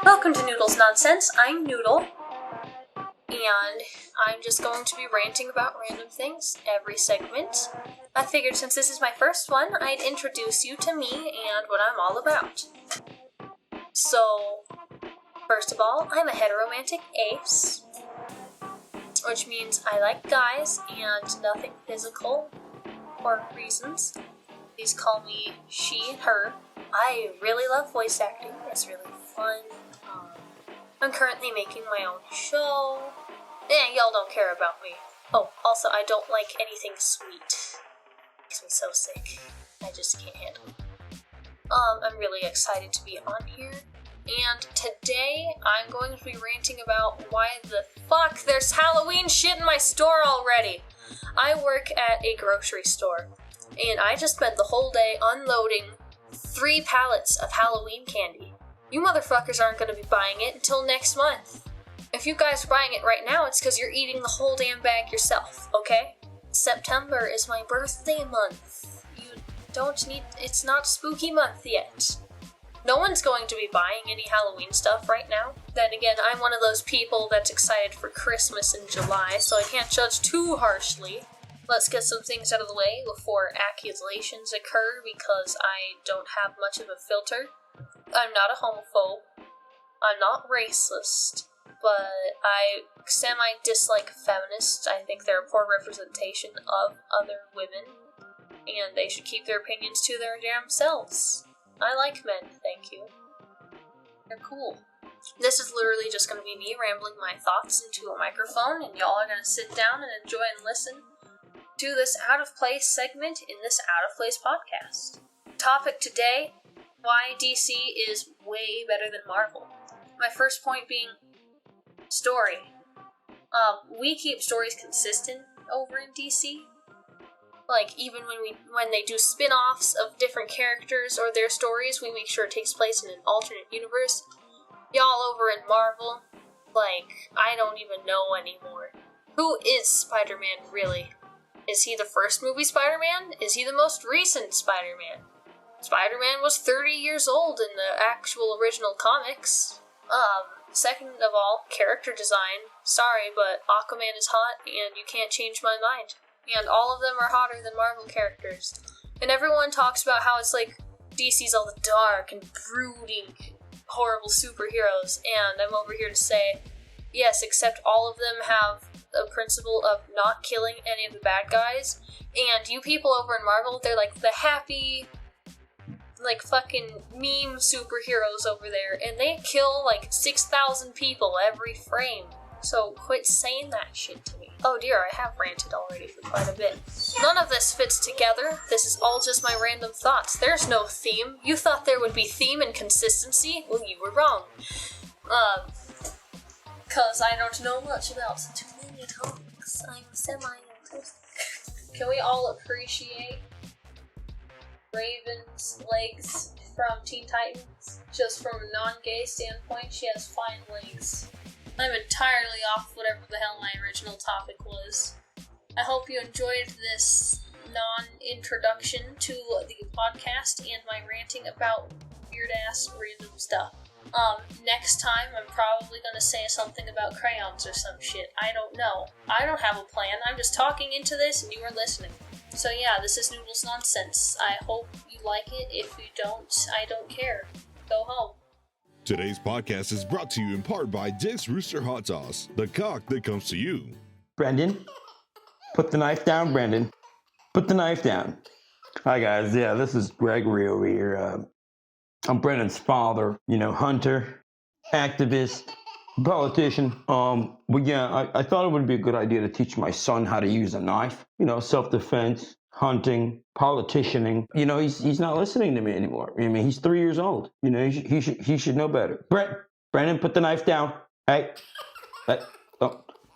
Welcome to Noodle's Nonsense. I'm Noodle, and I'm just going to be ranting about random things every segment. I figured since this is my first one, I'd introduce you to me and what I'm all about. So, first of all, I'm a heteromantic ace, which means I like guys and nothing physical or reasons. Please call me she and her. I really love voice acting. It's really fun. I'm currently making my own show. Y'all don't care about me. Oh, also, I don't like anything sweet. Makes me so sick. I just can't handle it. I'm really excited to be on here. And today, I'm going to be ranting about why the fuck there's Halloween shit in my store already. I work at a grocery store, and I just spent the whole day unloading 3 pallets of Halloween candy. You motherfuckers aren't going to be buying it until next month. If you guys are buying it right now, it's because you're eating the whole damn bag yourself, okay? September is my birthday month. You don't need... It's not spooky month yet. No one's going to be buying any Halloween stuff right now. Then again, I'm one of those people that's excited for Christmas in July, so I can't judge too harshly. Let's get some things out of the way before accusations occur, because I don't have much of a filter. I'm not a homophobe. I'm not racist. But I semi-dislike feminists. I think they're a poor representation of other women, and they should keep their opinions to their damn selves. I like men, thank you. They're cool. This is literally just going to be me rambling my thoughts into a microphone, and y'all are going to sit down and enjoy and listen do this out of place segment in this out of place podcast. Topic today: why DC is way better than Marvel. My first point being story. We keep stories consistent over in DC. Like, even when they do spin-offs of different characters or their stories, we make sure it takes place in an alternate universe. Y'all over in Marvel, like, I don't even know anymore. Who is Spider-Man, really? Is he the first movie Spider-Man? Is he the most recent Spider-Man? Spider-Man was 30 years old in the actual original comics. Second of all, character design. Sorry, but Aquaman is hot, and you can't change my mind. And all of them are hotter than Marvel characters. And everyone talks about how it's like DC's all the dark and brooding, horrible superheroes. And I'm over here to say, yes, except all of them have a principle of not killing any of the bad guys. And you people over in Marvel, they're like the happy, like fucking meme superheroes over there. And they kill like 6,000 people every frame. So quit saying that shit to me. Oh dear, I have ranted already for quite a bit. None of this fits together. This is all just my random thoughts. There's no theme. You thought there would be theme and consistency? Well, you were wrong. Cause I don't know much about too many topics. I'm semi-autistic. Can we all appreciate Raven's legs from Teen Titans? Just from a non-gay standpoint, she has fine legs. I'm entirely off whatever the hell my original topic was. I hope you enjoyed this non-introduction to the podcast and my ranting about weird-ass random stuff. Next time I'm probably gonna say something about crayons or some shit. I don't know. I don't have a plan. I'm just talking into this and you are listening. So yeah, this is Noodle's Nonsense. I hope you like it. If you don't, I don't care. Go home. Today's podcast is brought to you in part by Dick's Rooster Hot Sauce, the cock that comes to you. Brendan, put the knife down, Brendan. Put the knife down. Hi, guys. Yeah, this is Gregory over here. I'm Brendan's father, hunter, activist, politician. But yeah, I thought it would be a good idea to teach my son how to use a knife. Self-defense, hunting, politicianing. He's not listening to me anymore. I mean, he's 3 years old. He should know better. Brendan, put the knife down. Hey,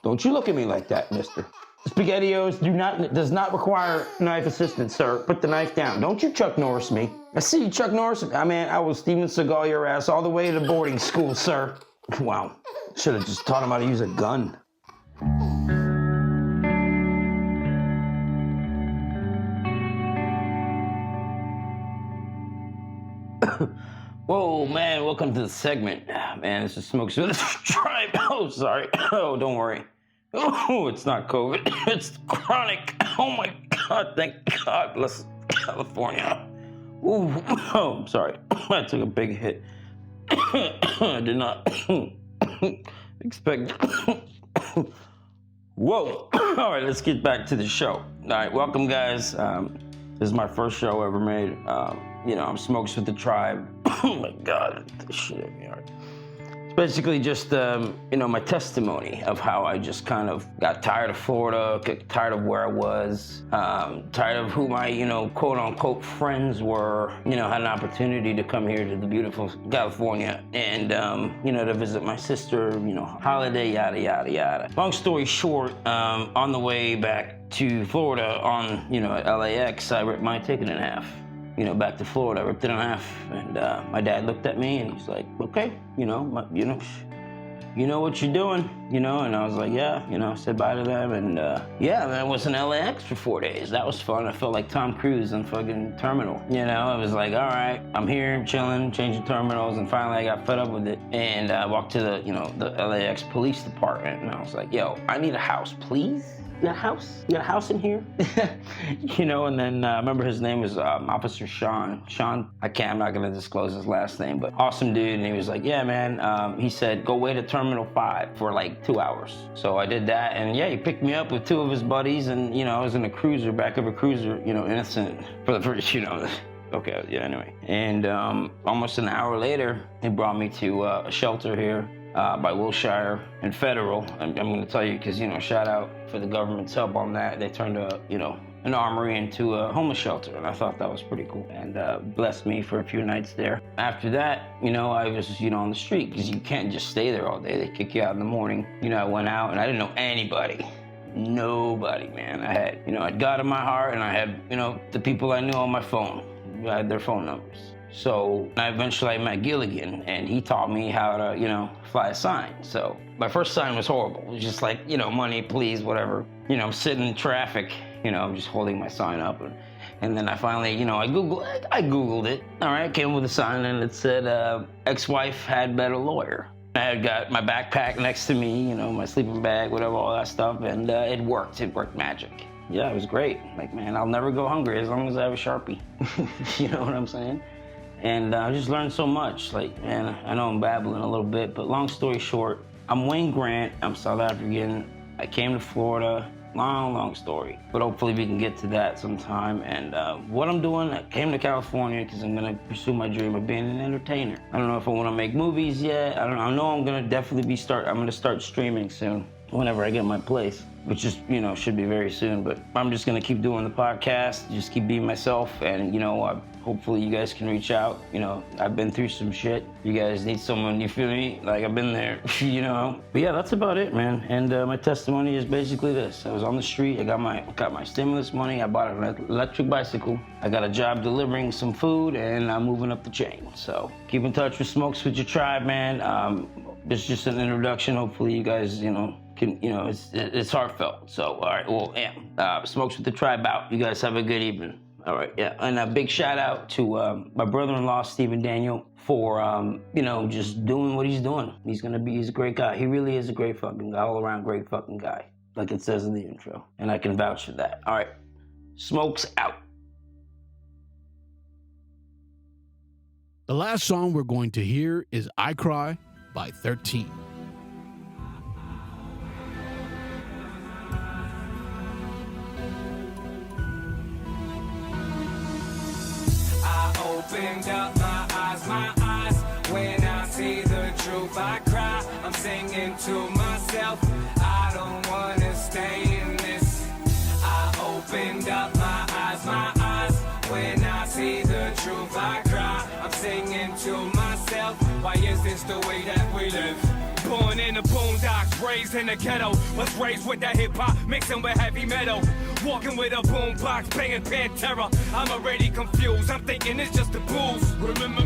don't you look at me like that, mister. SpaghettiOs does not require knife assistance, sir. Put the knife down. Don't you Chuck Norris me. I see you, Chuck Norris. I will Steven Seagal your ass all the way to boarding school, sir. Wow. Should have just taught him how to use a gun. Whoa, man, welcome to the segment. Man, this is Smokes with the Tribe. Oh, sorry. Oh, don't worry. Oh, it's not COVID. It's chronic. Oh, my God. Thank God. Bless California. Ooh. Oh, I'm sorry. I took a big hit. I did not expect. Whoa. All right, let's get back to the show. All right, welcome, guys. This is my first show ever made. I'm Smokes with the Tribe. Oh, my God. This shit hit me hard. It's basically just, my testimony of how I just kind of got tired of Florida, got tired of where I was, tired of who my, quote-unquote friends were, had an opportunity to come here to the beautiful California and, to visit my sister, holiday, yada, yada, yada. Long story short, on the way back to Florida on, at LAX, I ripped my ticket in half. Back to Florida, I ripped it in half, and my dad looked at me and he's like, okay, you know what you're doing, and I was like, yeah, said bye to them, and I was in LAX for 4 days. That was fun. I felt like Tom Cruise in fucking Terminal, I was like, all right, I'm here, chilling, changing terminals, and finally I got fed up with it, and I walked to the LAX police department, and I was like, yo, I need a house, please. You got a house? You got a house in here? And then I remember his name was Officer Sean. I'm not gonna disclose his last name, but awesome dude. And he was like, yeah, man. He said, go wait at Terminal 5 for like 2 hours. So I did that, and yeah, he picked me up with two of his buddies, and I was in a cruiser, back of a cruiser, innocent for the first, Okay, yeah, anyway. And almost an hour later, he brought me to a shelter here. by Wilshire and Federal. I'm going to tell you because, shout out for the government's help on that. They turned an armory into a homeless shelter, and I thought that was pretty cool, and blessed me for a few nights there. After that, I was, on the street, because you can't just stay there all day. They kick you out in the morning. I went out, and I didn't know anybody. Nobody, man. I had, I had God in my heart, and I had, the people I knew on my phone. I had their phone numbers. So I eventually met Gilligan, and he taught me how to, fly a sign. So my first sign was horrible. It was just like, money, please, whatever. I'm sitting in traffic, I'm just holding my sign up. And then I finally, I Googled it. All right, came with a sign, and it said, ex-wife had better lawyer. I had got my backpack next to me, my sleeping bag, whatever, all that stuff, and it worked. It worked magic. Yeah, it was great. Like, man, I'll never go hungry as long as I have a Sharpie. You know what I'm saying? And I just learned so much. Like, man, I know I'm babbling a little bit, but long story short, I'm Wayne Grant. I'm South African. I came to Florida. Long story. But hopefully we can get to that sometime. And what I'm doing, I came to California because I'm going to pursue my dream of being an entertainer. I don't know if I want to make movies yet. I know I'm going to definitely I'm going to start streaming soon whenever I get my place, which is, should be very soon. But I'm just going to keep doing the podcast, just keep being myself. And, hopefully you guys can reach out. I've been through some shit. You guys need someone, you feel me? Like, I've been there, But yeah, that's about it, man. And my testimony is basically this. I was on the street. I got my stimulus money. I bought an electric bicycle. I got a job delivering some food, and I'm moving up the chain. So keep in touch with Smokes with Your Tribe, man. It's just an introduction. Hopefully you guys, it's heartfelt. So, all right, well, yeah. Smokes with the Tribe out. You guys have a good evening. All right, yeah. And a big shout out to my brother-in-law, Stephen Daniel, for, just doing what he's doing. He's a great guy. He really is a great fucking guy, all-around great fucking guy, like it says in the intro. And I can vouch for that. All right, Smokes out. The last song we're going to hear is I Cry by 13. Opened up my eyes, when I see the truth I cry, I'm singing to myself, I don't wanna stay in this. I opened up my eyes, when I see the truth I cry, I'm singing to myself, why is this the way that we live? Born in the boondocks, raised in the ghetto, was raised with that hip-hop, mixing with heavy metal. Walking with a boombox, banging Pantera. I'm already confused, I'm thinking it's just the booze. Remember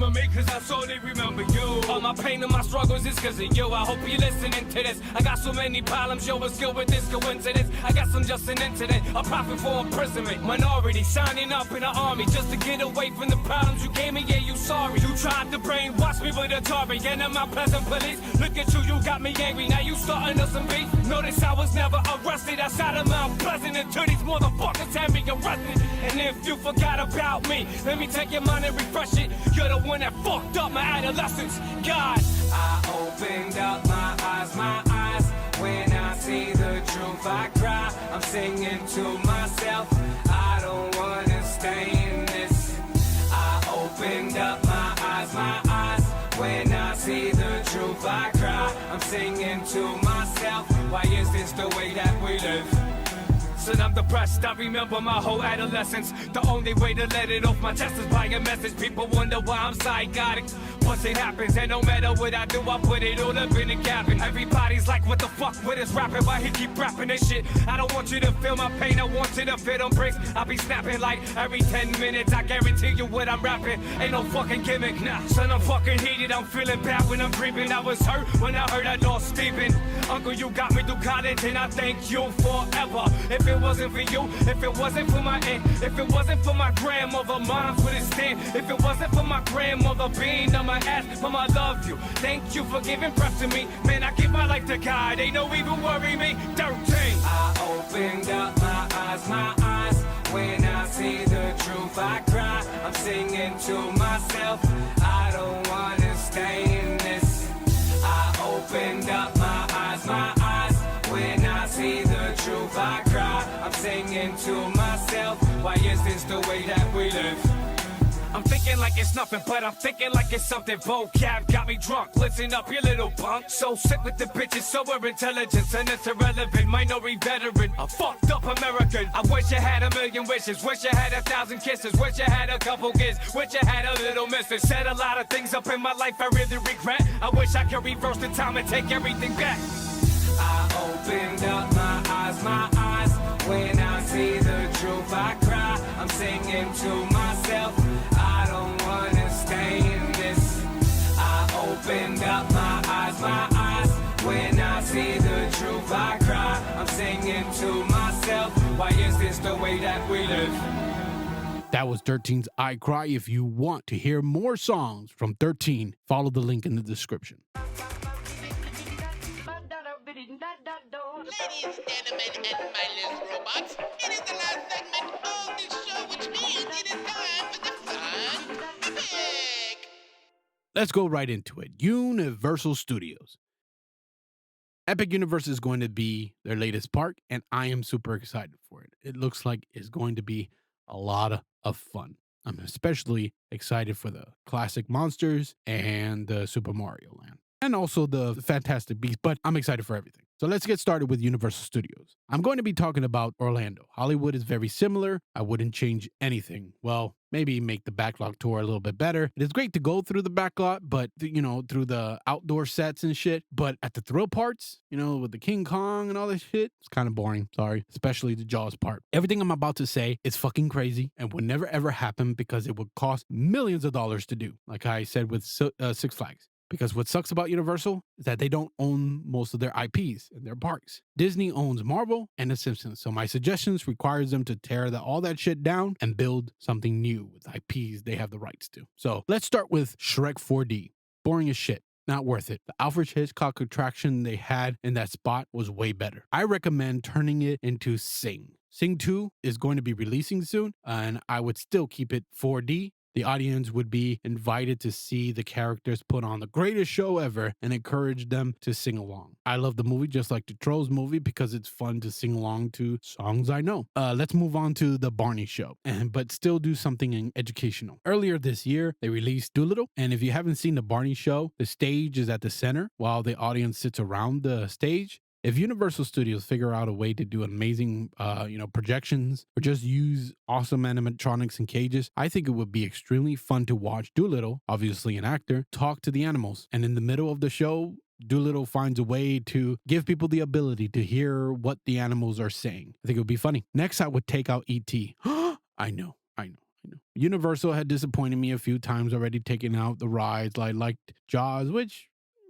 me, cause I solely remember you. All my pain and my struggles is cause of you. I hope you're listening to this. I got so many problems, yo, what's good with this coincidence? I got some just an incident, a profit for imprisonment. Minority, signing up in the army just to get away from the problems you gave me, yeah, you sorry. You tried to brainwash me with Atari, and I'm pleasant police. Look at you got me angry, now you starting us some beef. Notice I was never arrested outside of Mount Pleasant until these motherfuckers had me arrested. And if you forgot about me, let me take your mind and refresh it. You're the one that fucked up my adolescence, God. I opened up my eyes, when I see the truth I cry, I'm singing to myself, I don't wanna stay in this. I opened up my eyes, when I see the truth I cry, I'm singing to myself, why is this the way that we live? Said I'm depressed, I remember my whole adolescence. The only way to let it off my chest is by a message. People wonder why I'm psychotic. Once it happens, and no matter what I do, I put it all up in the cabin. Everybody's like, what the fuck with his rapping? Why he keep rapping this shit? I don't want you to feel my pain, I want you to feel them bricks. I be snapping like every 10 minutes, I guarantee you what I'm rapping ain't no fucking gimmick, nah. Son, I'm fucking heated, I'm feeling bad when I'm dreaming. I was hurt when I heard I lost Steven. Uncle, you got me through college, and I thank you forever. If it wasn't for you, if it wasn't for my aunt, if it wasn't for my grandmother, moms would stand. If it wasn't for my grandmother being on my ass, Mama, I love you. Thank you for giving breath to me. Man, I give my life to God. Ain't no even worry me. 13. I opened up my eyes. When I see the truth, I cry. I'm singing to myself. I don't wanna stay in this. I opened up my eyes. When I see the truth, I cry. I'm singing to myself. Why is this the way that we live? I'm thinking like it's nothing, but I'm thinking like it's something. Vocab got me drunk. Listen up, you little punk. So sick with the bitches, so we're intelligence, and it's irrelevant. Minority veteran, a fucked up American. I wish you had a million wishes, wish you had 1,000 kisses, wish you had a couple kids, wish you had a little missus. Said a lot of things up in my life I really regret. I wish I could reverse the time and take everything back. I opened up my eyes. When I see the truth, I cry. I'm singing to myself. I don't wanna stay in this. I opened up my eyes. When I see the truth, I cry. I'm singing to myself. Why is this the way that we live? That was 13's I Cry. If you want to hear more songs from 13, follow the link in the description. Ladies, gentlemen, and mindless robots, it is the last segment of the show, which means it is time for the fun pick. Let's go right into it. Universal Studios. Epic Universe is going to be their latest park, and I am super excited for it. It looks like it's going to be a lot of fun. I'm especially excited for the classic monsters and the Super Mario Land, and also the Fantastic Beasts, but I'm excited for everything. So let's get started with Universal Studios. I'm going to be talking about Orlando. Hollywood is very similar. I wouldn't change anything. Well, maybe make the backlot tour a little bit better. It is great to go through the backlot, but through the outdoor sets and shit. But at the thrill parts, with the King Kong and all this shit, it's kind of boring. Sorry, especially the Jaws part. Everything I'm about to say is fucking crazy and would never ever happen because it would cost millions of dollars to do. Like I said with Six Flags. Because what sucks about Universal is that they don't own most of their IPs in their parks. Disney owns Marvel and The Simpsons, so my suggestions requires them to tear all that shit down and build something new with IPs they have the rights to. So let's start with Shrek 4D. Boring as shit. Not worth it. The Alfred Hitchcock attraction they had in that spot was way better. I recommend turning it into Sing. Sing 2 is going to be releasing soon, and I would still keep it 4D. The audience would be invited to see the characters put on the greatest show ever and encourage them to sing along. I love the movie just like the Trolls movie because it's fun to sing along to songs I know. Let's move on to the Barney show, but still do something educational. Earlier this year, they released Doolittle, and if you haven't seen the Barney show, the stage is at the center while the audience sits around the stage. If Universal Studios figure out a way to do amazing, projections or just use awesome animatronics and cages, I think it would be extremely fun to watch Doolittle, obviously an actor, talk to the animals. And in the middle of the show, Doolittle finds a way to give people the ability to hear what the animals are saying. I think it would be funny. Next, I would take out E.T. I know. Universal had disappointed me a few times already, taking out the rides. I liked Jaws, which,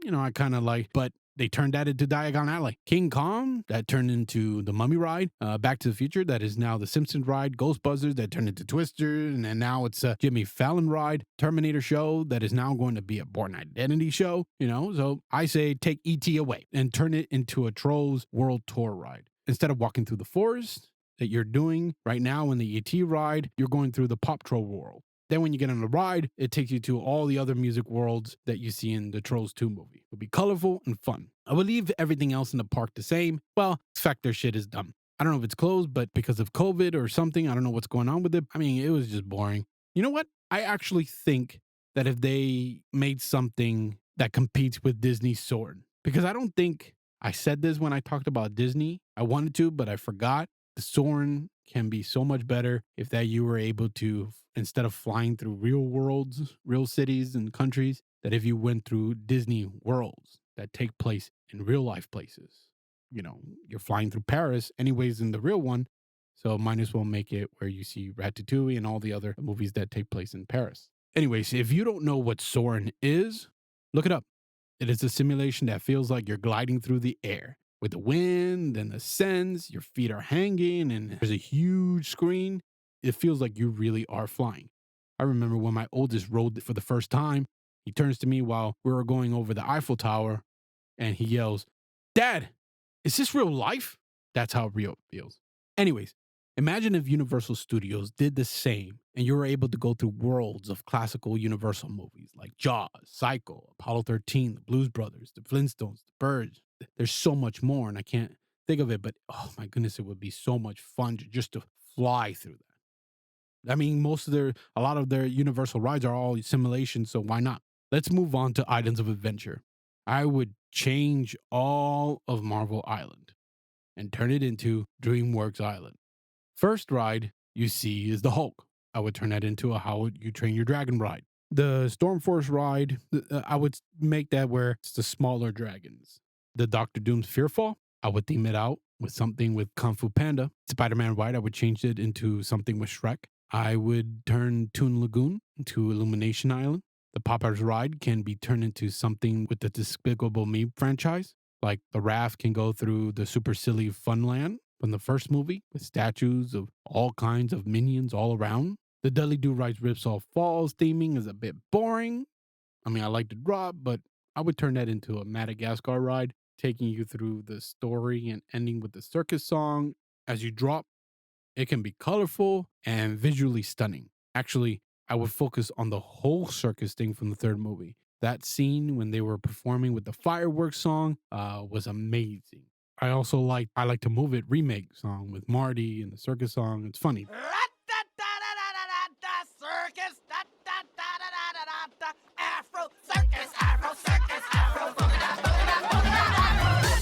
I kind of like, but they turned that into Diagon Alley. King Kong, that turned into the Mummy ride. Back to the Future, that is now the Simpsons ride. Ghostbusters, that turned into Twister. And then now it's a Jimmy Fallon ride. Terminator show, that is now going to be a Bourne Identity show. So I say take E.T. away and turn it into a Trolls World Tour ride. Instead of walking through the forest that you're doing right now in the E.T. ride, you're going through the Pop Troll world. Then when you get on the ride, it takes you to all the other music worlds that you see in the Trolls 2 movie. It'll be colorful and fun. I will leave everything else in the park the same. Well, Factor shit is dumb. I don't know if it's closed, but because of COVID or something, I don't know what's going on with it. It was just boring. You know what? I actually think that if they made something that competes with Disney's Soarin', because I don't think I said this when I talked about Disney. I wanted to, but I forgot. The Soarin' can be so much better if that you were able to, instead of flying through real worlds, real cities and countries, that if you went through Disney worlds that take place in real life places. You're flying through Paris anyways in the real one, so might as well make it where you see Ratatouille and all the other movies that take place in Paris. Anyways, if you don't know what Soarin' is, look it up. It is a simulation that feels like you're gliding through the air. With the wind and the scents, your feet are hanging, and there's a huge screen. It feels like you really are flying. I remember when my oldest rode it for the first time, he turns to me while we were going over the Eiffel Tower, and he yells, "Dad, is this real life?" That's how real it feels. Anyways, imagine if Universal Studios did the same, and you were able to go through worlds of classical Universal movies like Jaws, Psycho, Apollo 13, The Blues Brothers, The Flintstones, The Birds. There's so much more, and I can't think of it, but oh my goodness, it would be so much fun just to fly through that. I mean, a lot of their Universal rides are all simulations, so why not? Let's move on to Islands of Adventure. I would change all of Marvel Island and turn it into DreamWorks Island. First ride you see is the Hulk. I would turn that into a How You Train Your Dragon ride. The Stormforce ride, I would make that where it's the smaller dragons. The Doctor Doom's Fearfall, I would theme it out with something with Kung Fu Panda. Spider-Man ride, I would change it into something with Shrek. I would turn Toon Lagoon into Illumination Island. The Popeyes ride can be turned into something with the Despicable Me franchise. Like the raft can go through the Super Silly Funland from the first movie with statues of all kinds of minions all around. The Dudley Do Rides Ripsaw Falls theming is a bit boring. I mean, I like to drop, but I would turn that into a Madagascar ride, taking you through the story and ending with the circus song. As you drop, it can be colorful and visually stunning. Actually, I would focus on the whole circus thing from the third movie. That scene when they were performing with the fireworks song was amazing. I like to Move It remake song with Marty and the circus song. It's funny. Circus, Afro, circus, Afro, circus, Afro,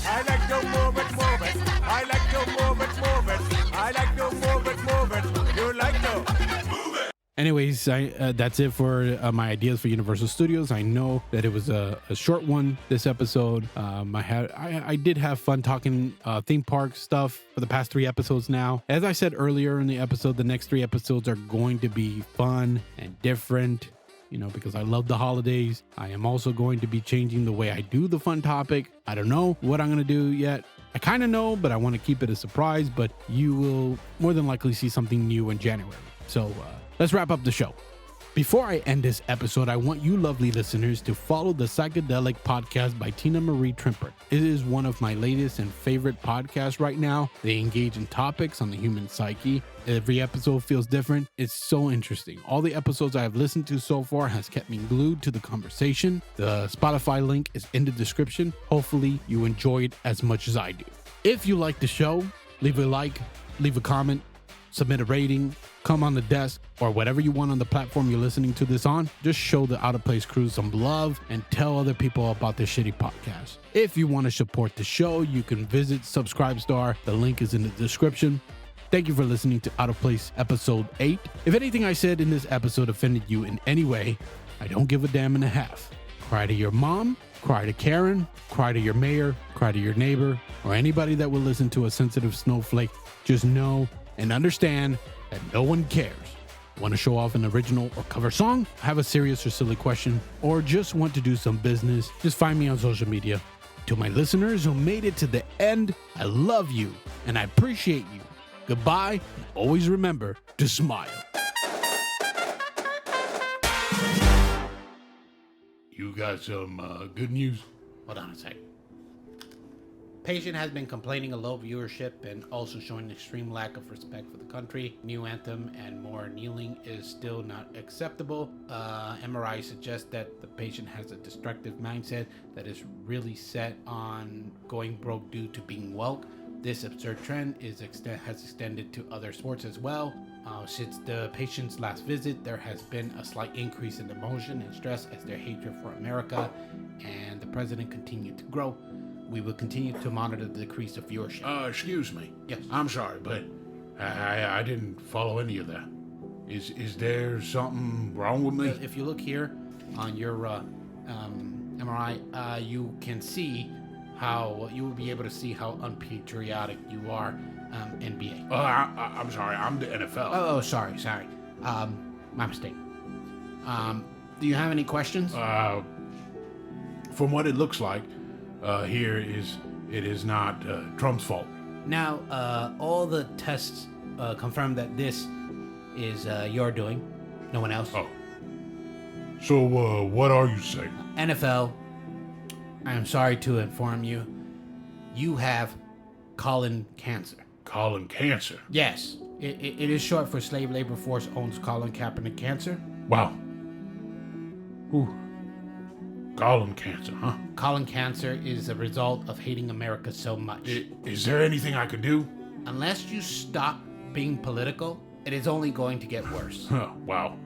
I like to move it, move it. I like to move it, move it. I like to move it, move it. You like to move it. Anyways, that's it for my ideas for Universal Studios. I know that it was a short one this episode. I did have fun talking theme park stuff for the past 3 episodes now. As I said earlier in the episode, the next 3 episodes are going to be fun and different, because I love the holidays. I am also going to be changing the way I do the fun topic. I don't know what I'm going to do yet. I kind of know, but I want to keep it a surprise, but you will more than likely see something new in January. So, let's wrap up the show. Before I end this episode, I want you lovely listeners to follow the Psychedelic Podcast by Tina Marie Trimper. It is one of my latest and favorite podcasts right now. They engage in topics on the human psyche. Every episode feels different. It's so interesting. All the episodes I have listened to so far has kept me glued to the conversation. The Spotify link is in the description. Hopefully you enjoy it as much as I do. If you like the show, leave a like, leave a comment, submit a rating, come on the desk, or whatever you want on the platform you're listening to this on. Just show the Out of Place crew some love and tell other people about this shitty podcast. If you want to support the show, you can visit Subscribestar. The link is in the description. Thank you for listening to Out of Place episode 8. If anything I said in this episode offended you in any way, I don't give a damn and a half. Cry to your mom, cry to Karen, cry to your mayor, cry to your neighbor, or anybody that will listen to a sensitive snowflake. Just know and understand that no one cares. Want to show off an original or cover song? Have a serious or silly question? Or just want to do some business? Just find me on social media. To my listeners who made it to the end, I love you and I appreciate you. Goodbye, and always remember to smile. You got some good news? Hold on a second. Patient has been complaining of low viewership and also showing extreme lack of respect for the country. New anthem and more kneeling is still not acceptable. MRI suggests that the patient has a destructive mindset that is really set on going broke due to being woke. This absurd trend has extended to other sports as well. Since the patient's last visit, there has been a slight increase in emotion and stress as their hatred for America and the president continued to grow. We will continue to monitor the decrease of viewership. Excuse me. Yes. I'm sorry, but I didn't follow any of that. Is there something wrong with me? If you look here on your MRI, you can see how you will be able to see how unpatriotic you are. NBA. I'm sorry. I'm the NFL. Oh, sorry. My mistake. Do you have any questions? From what it looks like, it is not Trump's fault. Now, all the tests confirm that this is your doing. No one else. Oh. So, what are you saying? NFL, I am sorry to inform you, you have Colin Cancer. Colin Cancer? Yes. It is short for Slave Labor Force owns Colin Kaepernick Cancer. Wow. Ooh. Colin Cancer, huh? Colin Cancer is a result of hating America so much. Is there anything I can do? Unless you stop being political It is only going to get worse. Huh, wow.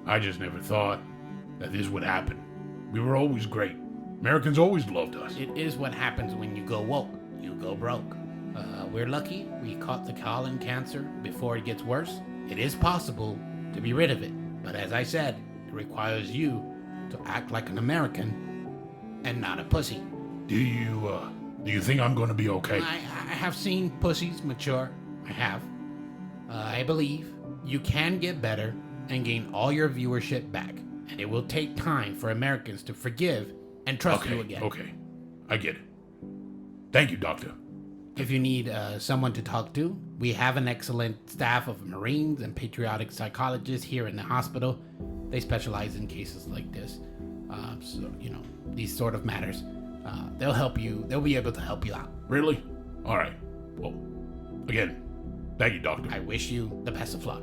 I just never thought that this would happen. We were always great. Americans always loved us. It is what happens when you go woke. You go broke. We're lucky we caught the Colin Cancer before it gets worse. It is possible to be rid of it. But as I said, it requires you to act like an American and not a pussy. Do you think I'm going to be okay? I have seen pussies mature. I have. I believe you can get better and gain all your viewership back. And it will take time for Americans to forgive and trust you again. Okay, I get it. Thank you, Doctor. If you need someone to talk to, we have an excellent staff of Marines and patriotic psychologists here in the hospital. They specialize in cases like this. So, these sort of matters. They'll help you. They'll be able to help you out. Really? All right. Well, again, thank you, Doctor. I wish you the best of luck.